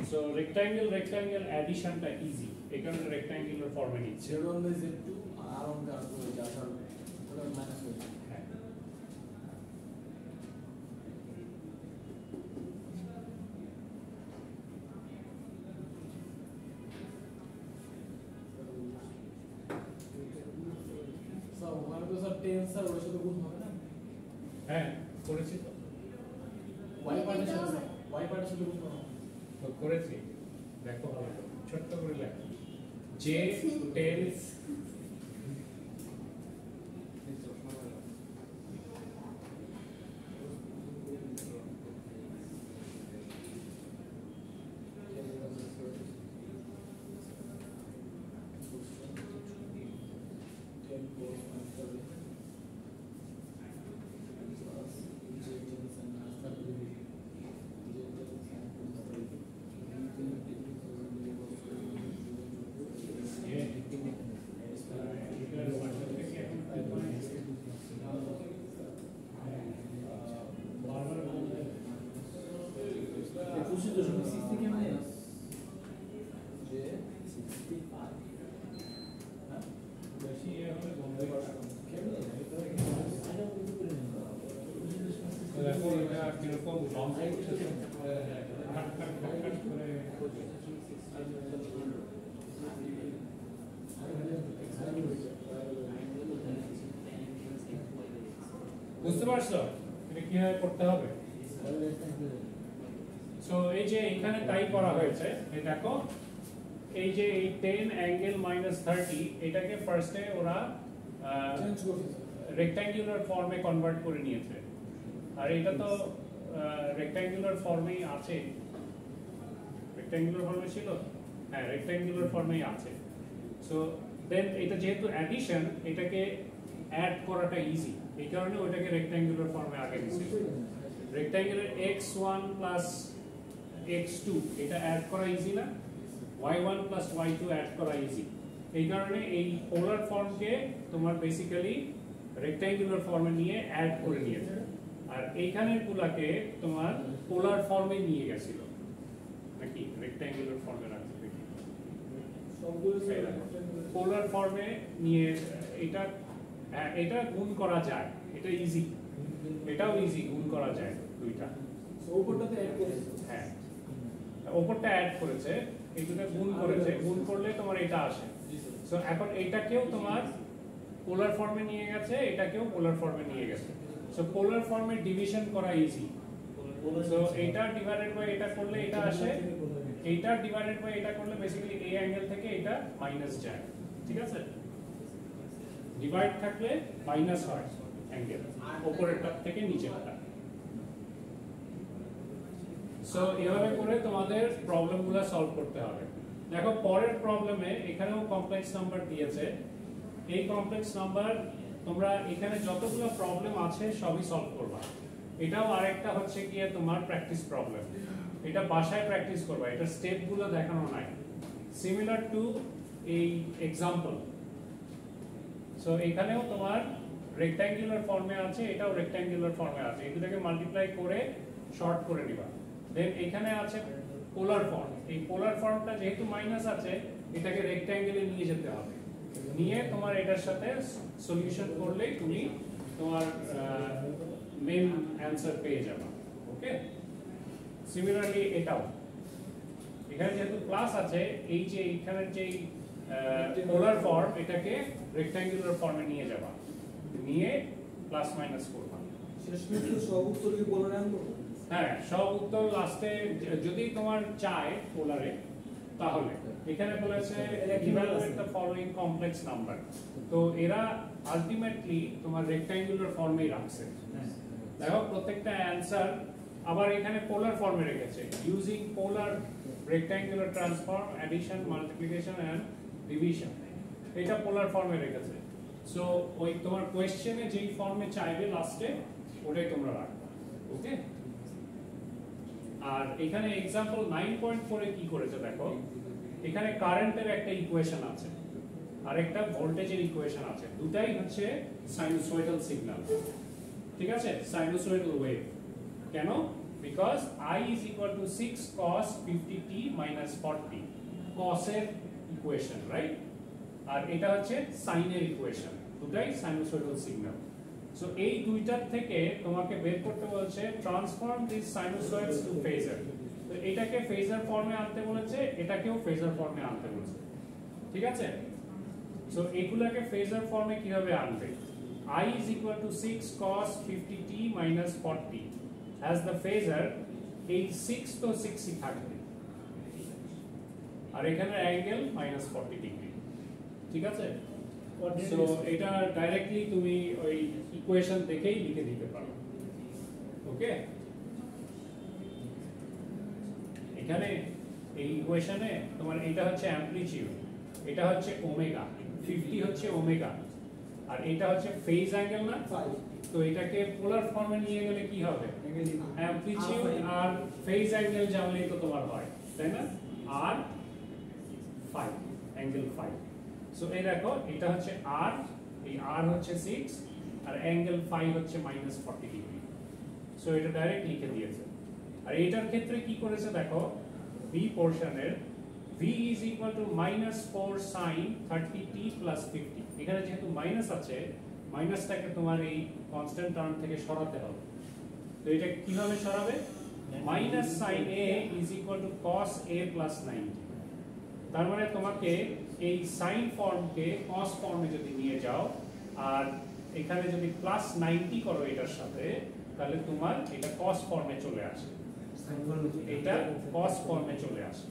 সো রেক্ট্যাঙ্গেল অ্যাডিশনটা ইজি, এই কারণে রেক্ট্যাঙ্গুলার ফর্মে নিচ্ছে। z2 আর অন কার করে যা সব ওটা মাইনাস হয়ে যায়। স্যার ওখানে তো স্যার টেন্সার ওর সাথে গুণ হবে না? হ্যাঁ করেছি তো, y পার্টের সাথে গুণ হবে। তো করেছি, দেখো ভালো করে, ছোট্ট করে লেখো j 10 দেখো এটা কিরকম লং করছে, বুঝতে পারছো এটা কিভাবে করতে হবে? সো এই যে এখানে তাই করা হয়েছে, এই দেখো এই যে এই 10 অ্যাঙ্গেল মাইনাস 30 এটাকে ফার্স্টে ওরা রেক্ট্যাঙ্গুলার ফর্মে কনভার্ট করে নিয়েছে, আর এটা তো রেক্ট্যাঙ্গুলার ফর্মেই আছে, রেক্ট্যাঙ্গুলার ফর্মে ছিল, হ্যাঁ রেক্ট্যাঙ্গুলার ফর্মেই আছে। সো দেন এটা যেহেতু অ্যাডিশন, এটাকে অ্যাড করাটা ইজি, এই কারণে ওটাকে রেক্ট্যাঙ্গুলার ফর্মে আগে দিয়েছে। রেক্ট্যাঙ্গুলার x1 প্লাস x2 এটা অ্যাড করা ইজি না, y1 প্লাস y2 অ্যাড করা ইজি, এই কারণে এই পোলার ফর্মকে তোমার বেসিক্যালি রেক্ট্যাঙ্গুলার ফর্মে নিয়ে অ্যাড করে নিয়েছে, আর এইখানের গুলাকে তোমার পোলার ফর্মে নিয়ে গেছিল, নাকি রেক্ট্যাঙ্গুলার ফর্মে রাখছে, পোলার ফর্মে নিয়ে এটা গুণ করা যায়, এটা ইজি, এটাও ইজি গুণ করা যায় দুইটা, উপরটাতে অ্যাড করেছে। হ্যাঁ উপরটা অ্যাড করেছে, এই দুটো গুণ করেছে, গুণ করলে তোমার এটা আসে। সো এখন এইটাকেও তোমার পোলার ফর্মে নিয়ে গেছে, এটাকেও পোলার ফর্মে নিয়ে গেছে। সো পোলার ফর্মে ডিভিশন করা ইজি, সো এটা ডিভাইডেড বাই এটা করলে এটা আসে, এইটা ডিভাইডেড বাই এটা করলে বেসিক্যালি এই অ্যাঙ্গেল থেকে এটা মাইনাস যায়, ঠিক আছে? ডিভাইড থাকলে মাইনাস হয় অ্যাঙ্গেল, উপরেরটা থেকে নিচেরটা। সো এভাবে করে তোমাদের প্রবলেমগুলো সলভ করতে হবে। দেখো পরের প্রবলেমে এখানেও কমপ্লেক্স নাম্বার দিয়েছে, এই কমপ্লেক্স নাম্বার তোমরা এখানে যতগুলো প্রবলেম আছে সবই সলভ করবা। এটাও আরেকটা হচ্ছে গিয়ে তোমার প্র্যাকটিস প্রবলেম, এটা বাসায় প্র্যাকটিস করবা, এটা স্টেপগুলো দেখানো নাই, সিমিলার টু এই এক্সাম্পল। সো এখানেও তোমার রেক্ট্যাঙ্গুলার ফর্মে আছে, এটাও রেক্ট্যাঙ্গুলার ফর্মে আছে, এগুলোকে মাল্টিপ্লাই করে শর্ট করে নিবা। দেন এখানে আছে পোলার ফর্ম, এই পোলার ফর্মটা যেহেতু মাইনাস আছে এটাকে রেক্ট্যাঙ্গেলে নিয়ে যেতে হবে, নিয়ে তোমার এটার সাথে সলিউশন করলেই তুমি তোমার মেন অ্যানসার পেয়ে যাবে। ওকে, সিমিলারলি এটাও এখানে যেহেতু প্লাস আছে, এই যে এখানের যে পোলার ফর্ম এটাকে রেক্ট্যাঙ্গুলার ফর্মে নিয়ে যাবা, নিয়ে প্লাস মাইনাস করবা। শেষমেশ সব উত্তর কি পোলারে আনবো? হ্যাঁ, সব উত্তর লাস্টে যদি তোমার চায় পোলারে, তাহলে এখানে বলেছে evaluate the following complex number, তো এরা আলটিমেটলি তোমার রেক্ট্যাঙ্গুলার ফর্মেই রাখছে। দেখো প্রত্যেকটা অ্যানসার আবার এখানে পোলার ফর্মে রেখেছে, using polar rectangular transform, addition, multiplication and division, এটা পোলার ফর্মে রেখেছে। সো ওই তোমার কোশ্চেনে যেই ফর্মে চাইবে লাস্টে ওটাই তোমরা রাখবে। ওকে, আর এখানে एग्जांपल 9.4 এ কি করেছে দেখো, এখানে কারেন্টের একটা ইকুয়েশন আছে আর একটা ভোল্টেজের ইকুয়েশন আছে, দুটাই হচ্ছে সাইনুসয়েডাল সিগন্যাল। ঠিক আছে, সাইনুসয়েডাল ওয়েভ। কেন? Because I is equal to 6 cos 50t minus 40, cos এর ইকুয়েশন, রাইট? আর এটা হচ্ছে সাইনের ইকুয়েশন, দুটাই সাইনুসয়েডাল সিগন্যাল। সো এই দুইটার থেকে তোমাকে বের করতে বলছে ট্রান্সফর্ম দিস সাইনুসয়েডস টু ফেজার, তো এটাকে ফেজার ফর্মে আনতে বলেছে, এটাকেও ফেজার ফর্মে আনতে বলেছে। ঠিক আছে, সো এগুলাকে ফেজার ফর্মে কিভাবে আনবে? I is equal to 6 cos 50t minus 40 as the phasor, এই 6 তো 6ই থাকবে আর এখানে অ্যাঙ্গেল -40 ডিগ্রি। ঠিক আছে, সো এটা ডাইরেক্টলি তুমি ওই ইকুয়েশন দেখেই লিখে দিতে পারো। ওকে, এখানে এই ইকুয়েশনে তোমার এটা হচ্ছে অ্যামপ্লিটিউড, এটা হচ্ছে ওমেগা, 50 হচ্ছে ওমেগা, আর এটা হচ্ছে ফেজ অ্যাঙ্গেল না, তো এটাকে পোলার ফর্মে নিয়ে গেলে কি হবে? অ্যামপ্লিটিউড আর ফেজ অ্যাঙ্গেল জানলেই তো তোমার হয়, তাই না? আর ফাই, অ্যাঙ্গেল ফাই। সো এই দেখো এটা হচ্ছে r, এই r হচ্ছে 6 আর অ্যাঙ্গেল ফাই হচ্ছে -40 ডিগ্রি। সো এটা ডাইরেক্ট লিখে দিয়েছে। আর এটার ক্ষেত্রে কি করেছে দেখো, b পোরশনের v is equal to -4 sin 30t plus 50, এখানে যেহেতু মাইনাস আছে, মাইনাসটাকে তোমার এই কনস্ট্যান্ট টার্ম থেকে সরাতে হবে। তো এটা কিভাবে সরাবে? Minus sin a is equal to cos a plus 90, তার মানে তোমাকে এই সাইন ফর্মকে কস ফর্মে যদি নিয়ে যাও আর এখানে যদি প্লাস 90 করো এটার সাথে, তাহলে তোমার এটা কস ফর্মে চলে আসে, এটা কস ফর্মে চলে আসে,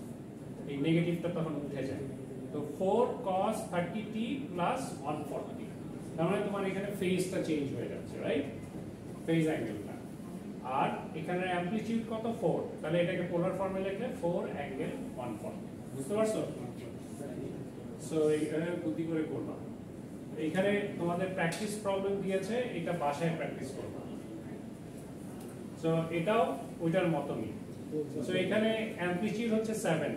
এই নেগেটিভটা তখন উঠে যায়। তো 4 cos 30t plus 140, তার মানে তোমার এখানে ফেজটা চেঞ্জ হয়ে যাচ্ছে, রাইট? ফেজ অ্যাঙ্গেলটা। আর এখানে অ্যামপ্লিটিউড কত? 4, তাহলে এটাকে পোলার ফর্মে লিখলে 4 অ্যাঙ্গেল 140। বুঝতে পারছো? সো এইখানে বুদ্ধি করে করবা। এখানে তোমাদের প্র্যাকটিস প্রবলেম দিয়েছে, এটা বাসায় প্র্যাকটিস করবা। সো এটাও ওইটার মতই। সো এখানে অ্যামপ্লিটিউড হচ্ছে 7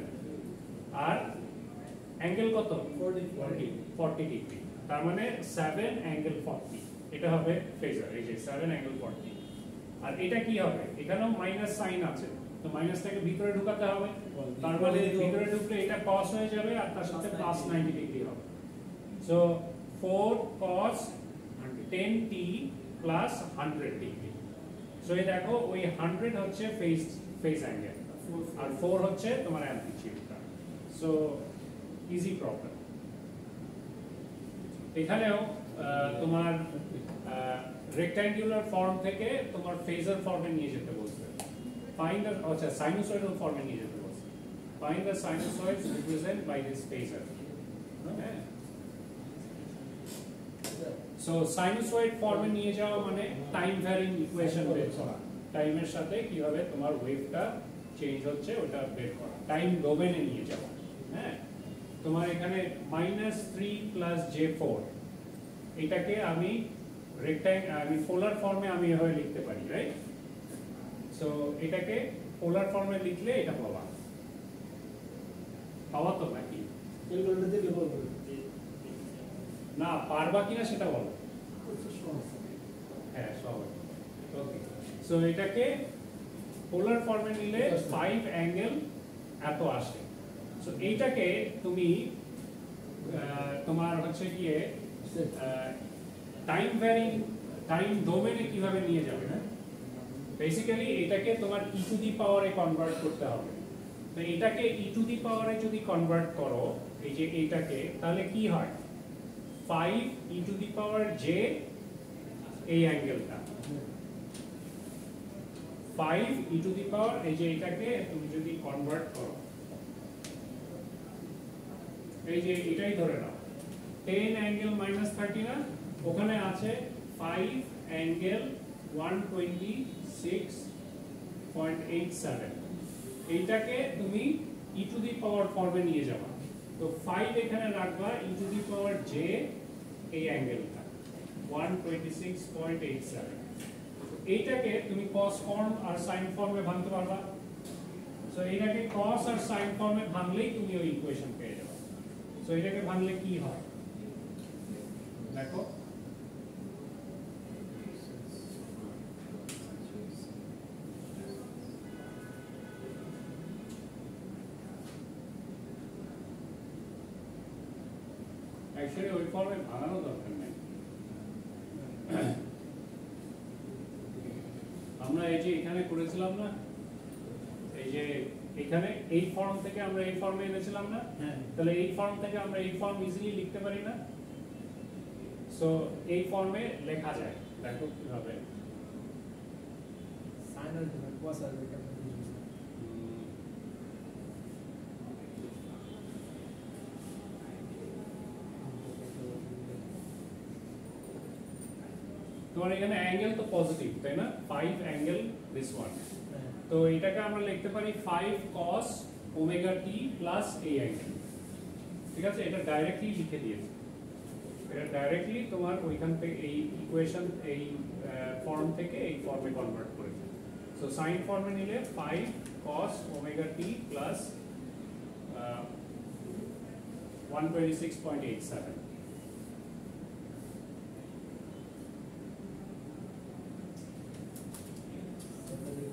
আর অ্যাঙ্গেল কত? 40 ডিগ্রি, তার মানে 7 অ্যাঙ্গেল 40, এটা হবে ফেজার, এই যে 7 অ্যাঙ্গেল 40। আর এটা কি হবে? এখানেও মাইনাস সাইন আছে, তো মাইনাসটাকে ভিতরে ঢুকাতে হবে, তার মানে ভিতরে ঢুকলে এটা cos হয়ে যাবে আর তার সাথে প্লাস 90 ডিগ্রি হবে। So 4 cos 10t plus 100 degree. So এই দেখো ওই 100 হচ্ছে ফেজ অ্যাঙ্গেল আর 4 হচ্ছে তোমার অ্যামপ্লিটিউডটা। So easy problem. এখানেও তোমার রেক্ট্যাঙ্গুলার ফর্ম থেকে তোমার ফেজার ফর্মে নিয়ে যেতে বলছে, find the sinusoidal form নিয়ে যেতে বলছে, find the sinusoids represented by this phasor. Okay, so sinusoid ফর্মে নিয়ে যাওয়া মানে টাইম ভ্যারিং ইকুয়েশন বের করা, টাইমের সাথে কিভাবে তোমার ওয়েভটা চেঞ্জ হচ্ছে ওটা বের করা, টাইম ডোমেনে নিয়ে যাওয়া। হ্যাঁ, তোমার এখানে -3 + j4, এটাকে আমি পোলার ফর্মে আমি এভাবে লিখতে পারি, রাইট? সো এটাকে পোলার ফর্মে লিখলে এটা পাবা তো নাকি ক্যালকুলেটর দিয়ে বের করব না পারবা কিনা সেটা বলো হ্যাঁ সব ওকে সো এটাকে পোলার ফর্মে নিলে 5 অ্যাঙ্গেল এত আসে সো এইটাকে তুমি তোমার হচ্ছে গিয়ে টাইম ভ্যারিং টাইম ডোমেনে কিভাবে নিয়ে যাবে না বেসিক্যালি এটাকে তোমার ই টু দি পাওয়ারে কনভার্ট করতে হবে তো এটাকে ই টু দি পাওয়ারে যদি কনভার্ট করো এই যে এইটাকে তাহলে কি হয় 5 ই টু দি পাওয়ার জে এই অ্যাঙ্গেলটা 5 ই টু দি পাওয়ার এই যে এটাকে তুমি যদি কনভার্ট করো এই যে এটাই ধরে নাও 10 অ্যাঙ্গেল -30 না ওখানে আছে 5 অ্যাঙ্গেল 126.87 এইটাকে তুমি ই টু দি পাওয়ার ফর্মে নিয়ে যাবা তো 5 এখানে রাখবা ই টু দি পাওয়ার জে এই অ্যাঙ্গেলটা 126.87 এইটাকে তুমি cos ফর্ম আর sin ফর্মে ভাঙতে পারবা সো এইটাকে cos আর sin ফর্মে ভাঙলেই তুমি ওই ইকুয়েশন পেয়ে যাবে সো এটাকে ভাঙলে কি হয় দেখো অ্যাকচুয়ালি ওই ফর্মে ভাঙানো দরকার নেই আমরা এই যে এখানে করেছিলাম না এই যে এখানে এই ফর্ম থেকে আমরা এই ফর্মে এনেছিলাম না তাহলে এই ফর্ম থেকে আমরা এই ফর্ম ইজিলি লিখতে পারি না সো এই ফর্মে লেখা যায় দেখো কিভাবে সাইন আর cos আর এটা তোমার এখানে অ্যাঙ্গেল তো পজিটিভ তাই না 5 অ্যাঙ্গেল দিস ওয়ান তো এটাকে আমরা লিখতে পারি 5 cos ওমেগা টি প্লাস এই অ্যাঙ্গেল ঠিক আছে এটা ডাইরেক্টলি লিখে দিয়েছি এটা ডাইরেক্টলি তোমার ওইখান থেকে এই ইকুয়েশন এই ফর্ম থেকে এই ফর্মে কনভার্ট করেছে সো সাইন ফর্মে নিলে 5 cos omega t plus 126.87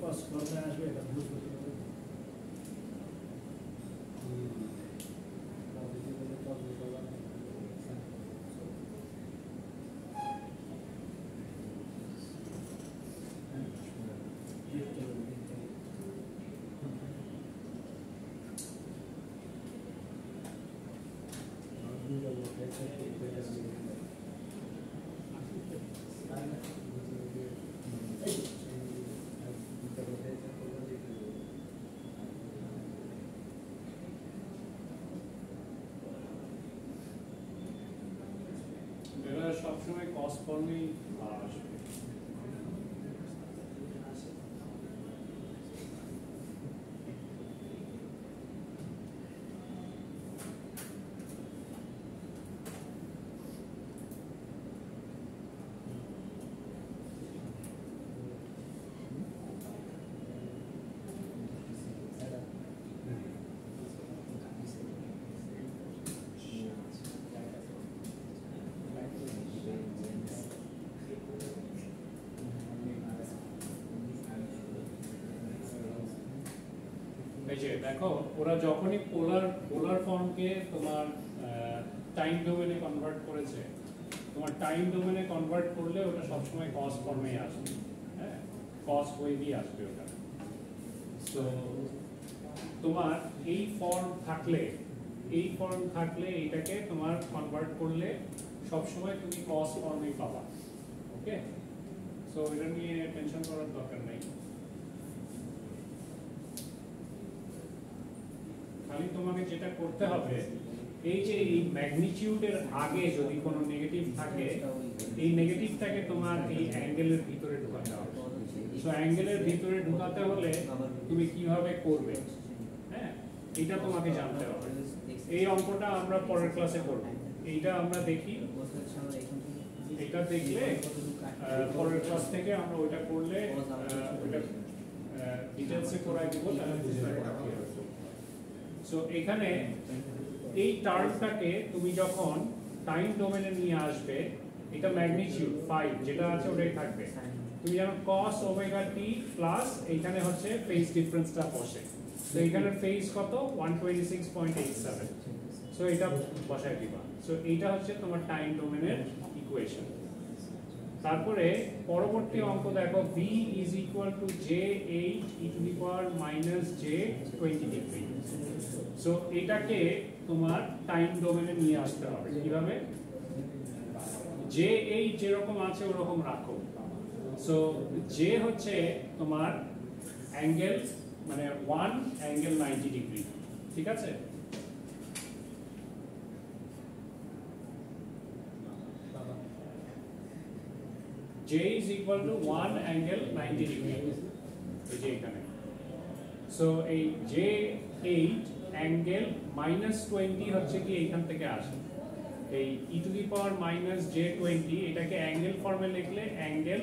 cos ফর্মে আসবে এটা বুঝতে হবে এরা সবসময় কস ফর্মেই আসবে এই যে দেখো ওরা যখনই পোলার ফর্মকে তোমার টাইম ডোমেনে কনভার্ট করেছে তোমার টাইম ডোমেনে কনভার্ট করলে ওটা সবসময় কস ফর্মেই আসবে হ্যাঁ কস ওয়েভই আসবে ওটা তো তোমার এই ফর্ম থাকলে এইটাকে তোমার কনভার্ট করলে সবসময় তুমি কস ফর্মেই পাবা ওকে সো এটা নিয়ে টেনশন করার দরকার নেই খালি তোমাকে যেটা করতে হবে এই যে এই ম্যাগনিটিউডের আগে যদি কোনো নেগেটিভ থাকে এই নেগেটিভটাকে তোমার এই অ্যাঙ্গেলের ভিতরে ঢোকাতে হবে সো অ্যাঙ্গেলের ভিতরে ঢোকাতে হলে তুমি কিভাবে করবে হ্যাঁ এটা তোমাকে জানতে হবে এই অঙ্কটা আমরা পরের ক্লাসে করব এইটা আমরা দেখি এটা দেখলে পরের ক্লাস থেকে আমরা ওইটা করলে ওইটা ডিটেইলসে করাই দিব তাহলে বুঝে নেব সো এখানে এই টার্মটাকে তুমি যখন টাইম ডোমেনে নিয়ে আসবে এটা ম্যাগনিটিউড 5 যেটা আছে ওটাই থাকবে তুমি জানো cos ওমেগা টি প্লাস এখানে হচ্ছে ফেজ ডিফারেন্সটা বসে তো এখানে ফেজ কত 126.87 সো এটা বসায় দিবা সো এইটা হচ্ছে তোমার টাইম ডোমেনের ইকুয়েশন তারপরে পরবর্তী অঙ্ক দেখো v is equal to j8 e to the power minus j20 degree so এটাকে তোমার টাইম ডোমেনে নিয়ে আসতে হবে কিভাবে j8 যেরকম আছে ওরকম রাখো সো j হচ্ছে তোমার অ্যাঙ্গেল মানে 1 অ্যাঙ্গেল 90 ডিগ্রি ঠিক আছে J is equal to 1 angle 90 degree এই যে এখানে সো এই J8 angle -20 হচ্ছে কি এখান থেকে আসে এই e to the power minus J20 এটাকে অ্যাঙ্গেল ফর্মে লিখলে অ্যাঙ্গেল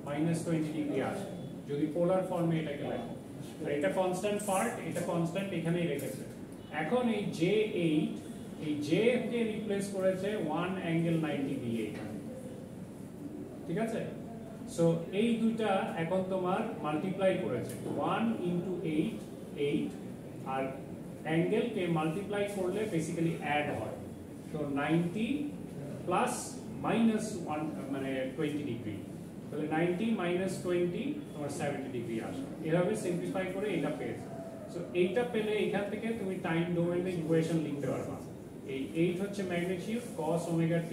-20 ডিগ্রি আসে যদি পোলার ফর্মে এটাকে লেখো আর এটা কনস্ট্যান্ট পার্ট এটা কনস্ট্যান্ট এখানেই রেখেছে এখন এই J8 এই J কে রিপ্লেস করেছে 1 অ্যাঙ্গেল 90 দিয়ে এখানে ঠিক আছে সো এই দুইটা এখন তোমার মাল্টিপ্লাই করেছে 1 into 8 আর অ্যাঙ্গেল কে মাল্টিপ্লাই করলে বেসিক্যালি অ্যাড হয় তো 90 প্লাস মাইনাস 1 মানে 20 ডিগ্রি তাহলে 90 মাইনাস 20 তোমার 70 ডিগ্রি আসে এভাবে সিম্পলিফাই করে এটা পেয়েছো সো এইটা পেলে এখান থেকে তুমি টাইম ডোমেনের ইকুয়েশন লিখতে পারবা এই 8 হচ্ছে ম্যাগনিটিউড cos ওমেগা t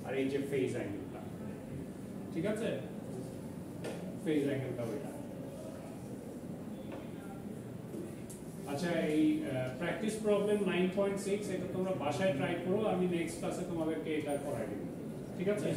আর এই যে ফেজ অ্যাঙ্গেলটা ঠিক আছে ফেজ অ্যাঙ্গেলটা ওইটা আচ্ছা এই প্র্যাকটিস প্রবলেম 9.6 এটা তোমরা বাসায় ট্রাই করো আমি নেক্সট ক্লাসে তোমাদেরকে এটা করাই দেব ঠিক আছে